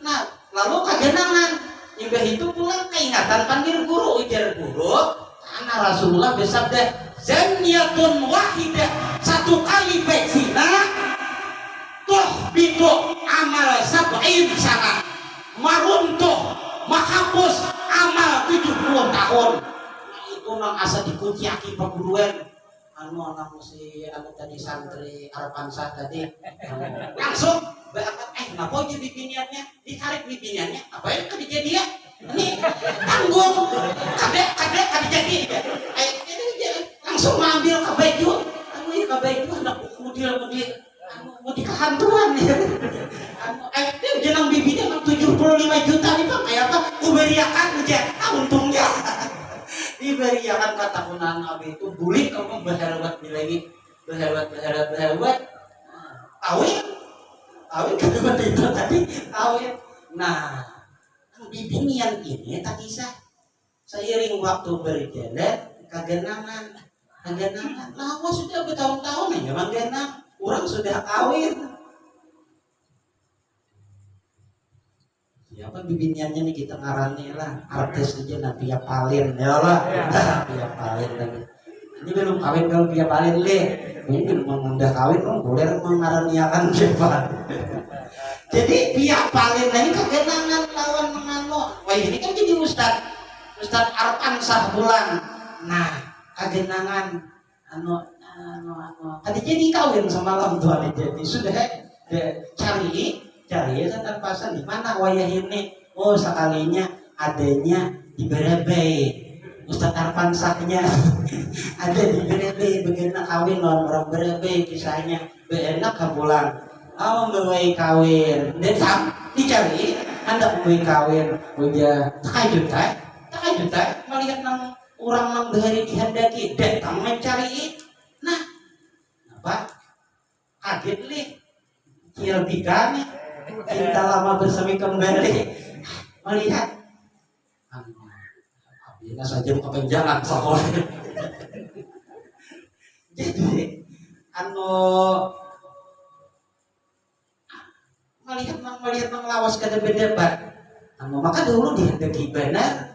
nah lalu kegenangan nyembah itu pulang keingatan panggil guru ujar guru karena Rasulullah bersabda zaniyatun wahidah satu kali baik zina toh bitu amal sab'in sana maruntuh menghapus amal 70 tahun nah, itu nang asa dikunci aki perguruan nang si tadi santri Arpansah tadi langsung kenapa aja bibiniannya ditarik bibiniannya apa ya kan dijadian ini tanggung kadek jadi langsung ngambil kabaju hendak mudil mau di kehantuan ya jenang bibinya 75 juta nih Pak kayak apa kuberiakan aja untungnya diberiakan kata punan abi itu bulik kamu berhelwat lagi berhelwat awin kalimat itu tadi awin nah bibinian ini tak kisah seiring waktu berjalan kegenangan lama sudah bertahun-tahun ya Bang Genang orang sudah kawin. Siapa bibiniannya nih kita ngarani lah artis aja nah Pia Palin ya lah Pia Palin lagi. Ini belum kawin kalau Pia Palin le. Ini belum udah kawin dong boleh mengaraniakan siapa. Jadi Pia Palin lagi kegenangan lawan mengano. Wah ini kan jadi Ustad Arpansah bulan. Nah kegenangan tadi jadi kawin semalam tuh jadi sudah cari ya Ustaz Arpansah di mana wayah ini oh sekalinya adanya di Berebey Ustaz Arpansahnya ada di Berebey bagaimana kawin lawan orang Berebey kisahnya enak ke pulang membawai kawin dan dicari anda membawai kawin udah tak juta melihat nang orang nang bahari dihendaki datang mencari nah apa kaget li kial bikani cinta lama bersemi kembali melihat abina saja kepenjangan sekolah jadi melihat nang lawas kada berdebat maka dulu dihendaki benar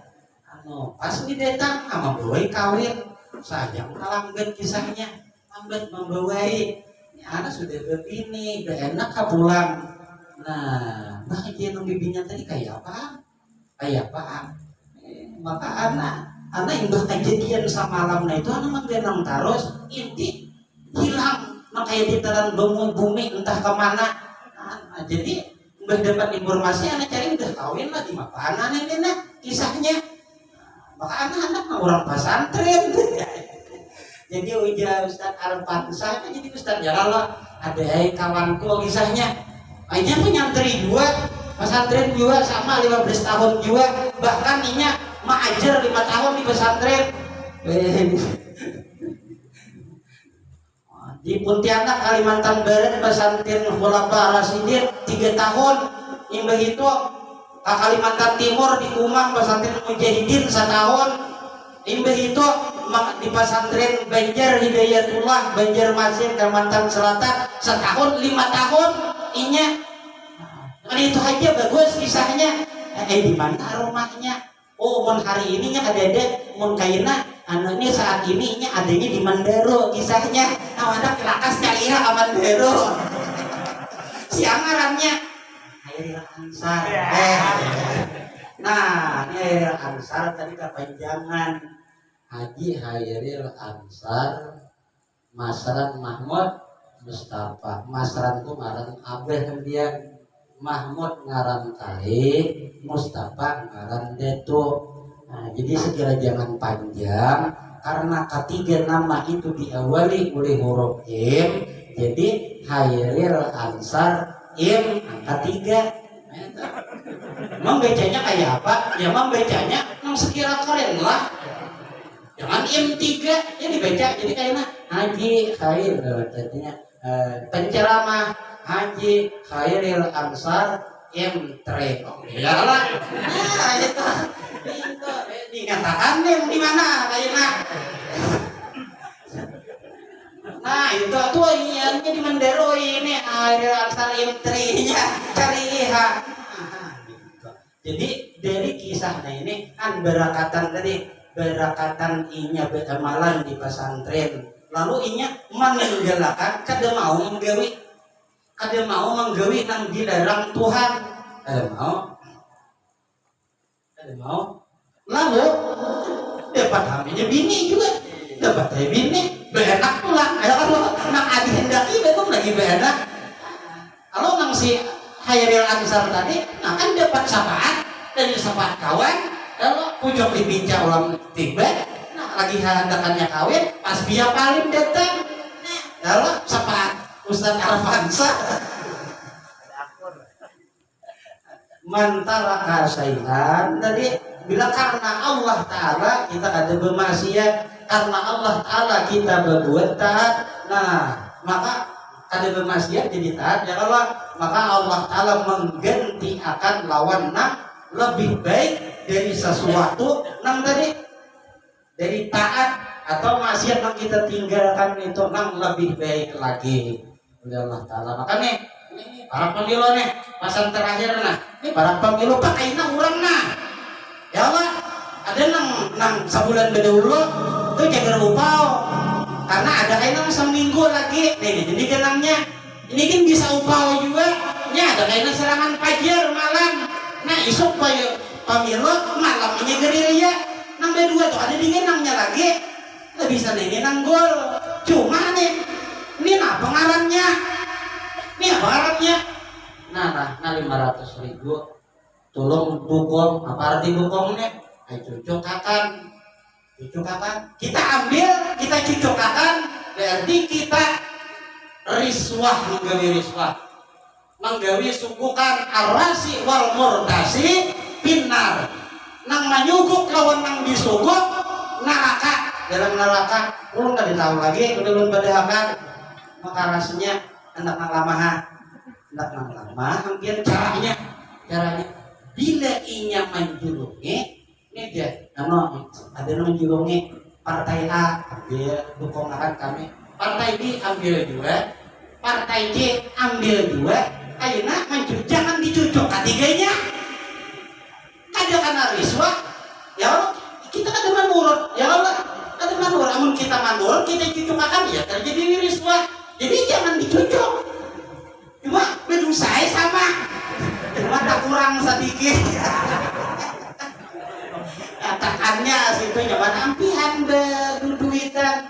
pas didatang sama boy kawin sayang kalanggan kisahnya lambat membawai anak sudah begini udah enak pulang nah dia nang bibinya tadi kayak apa maka anak imbah kejadian semalam nah itu anak menggenang terus inti hilang makanya ditelan bumi entah kemana jadi imbah dapat informasi anak cari udah kawin lah di mana ini nah kisahnya maka anak-anak orang pesantren jadi ujar Ustaz Arpansah jadi Ustaz Jalala ada kawanku kisahnya aja penyantri juga pesantren juga sama 15 tahun juga bahkan inya mengajar 5 tahun di pesantren di Pontianak Kalimantan Barat pesantren Khulafa Rasyidin 3 tahun imbah itu Kalimantan Timur di Kumang pesantren Mujahidin 1 tahun imbah itu di pesantren Banjar Hidayatullah Banjarmasin Kalimantan Selatan setahun 5 tahun inya. Itu aja bagus kisahnya. Di mana rumahnya? Oh, mon hari ininya ada mon kaina anaknya saat ini nya adanya di Mandaro kisahnya. Awadak lakas caiha ka Mandaro. Siang ngarannya Hairil Ansar. Nah, ini Hairil Ansar tadi kepanjangan Haji Hairil Ansar Masran Mahmud Mustafa. Masran ku ngaran Abeh dia Mahmud ngaran Tahe, Mustafa ngaran Deto. Nah, jadi sekira jangan panjang karena ketiga nama itu diawali oleh huruf M. Jadi Hairil Ansar M angka 3. Emang bacanya kayak apa? Ya emang bacanya sekira keren lah. Jangan M3 ya dibaca jadi kayaknya Haji Hair artinya penceramah Haji Hairil Ansar M3. Ya lah. Nah, itu dikatakan di mana kayaknya. Nah, itu tuh ianya di Mandaro ini Hairil Ansar M3-nya cari lihat. Jadi dari kisahnya ini kan berakatan tadi, berakatan inya beramalan di pesantren. Lalu inya meninggalkan kada mau menggawi nang dilarang Tuhan. Kada mau. Lalu dapat haminya bini juga. Dapat bini, benak pula. Ada kan nang adi hendaki betul lagi benak. Kalau nang si Hairil Ansar tadi, nah kan dapat syafaat dari syafaat kawan. Kalau pujok dibincang ulang tiba, nah lagi hendakannya kawin, pas biar paling datang. Nah, kalau syafaat Ustaz Arfansa mantara kasaihan tadi bila karena Allah Ta'ala kita ada bermaksiat, karena Allah Ta'ala kita berbuat taat, nah maka ada bermaksiat jadi taat ya Allah, maka Allah Ta'ala mengganti akan lawan nang lebih baik dari sesuatu nang tadi dari taat atau maksiat yang kita tinggalkan itu nang lebih baik lagi oleh Allah Ta'ala. Maka nih para pemilu nih pasan terakhir nah ini para pemilu pakai nang urang nah ya Allah ada nang sebulan dahulu tuh jaga upau karena ada kainan seminggu lagi nih jadi kenangnya ini kan bisa upau juga ini ada kainan serangan fajar malam. Nah isuk pemilu malamnya gerilya nang berdua tuh ada di genangnya lagi nggak bisa nih nanggol cuma nih ini nah pengarannya nah 500.000 tolong dukung apa arti dukungnya cucokakan kita ambil kita cucokakan berarti kita menggawi sukukan arasi wal murtasi pinar nang manyuguk lawan nang disuguk neraka dalam neraka ulun gak ditahu lagi udah ulun badahakan maka rasanya hendak nang lama hampir caranya bila inya menjulungi ini dia ada menjulungi partai A ambil dukung akan kami, partai B ambil 2, partai C ambil 2. Ayeuna jangan dicucuk ketiganya kada kana riswah ya Allah kita kada manurut ya Allah kada manurut amun kita manurut kita cucuk akan ya terjadi riswah jadi jangan dicucuk cuma bedung saya sama cuma tak kurang sedikit katakannya situ nyaman ampihan duduitan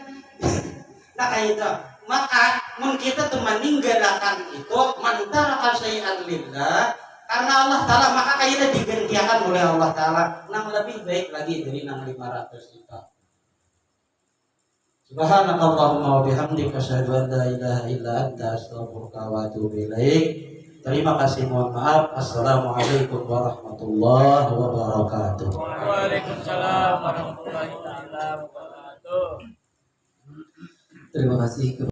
nah kayak itu maka mun kita tuh meninggalkan itu mantarakan sayan lillah karena Allah Ta'ala maka kayaknya digantikan oleh Allah Ta'ala nang lebih baik lagi dari nang 500 juta. Subhanakallahumma wa bihamdika asyhadu an la ilaha illa anta astaghfiruka wa atubu ilaik. Terima kasih, mohon maaf. Assalamualaikum warahmatullahi wabarakatuh. Waalaikumsalam warahmatullahi wabarakatuh. Terima kasih.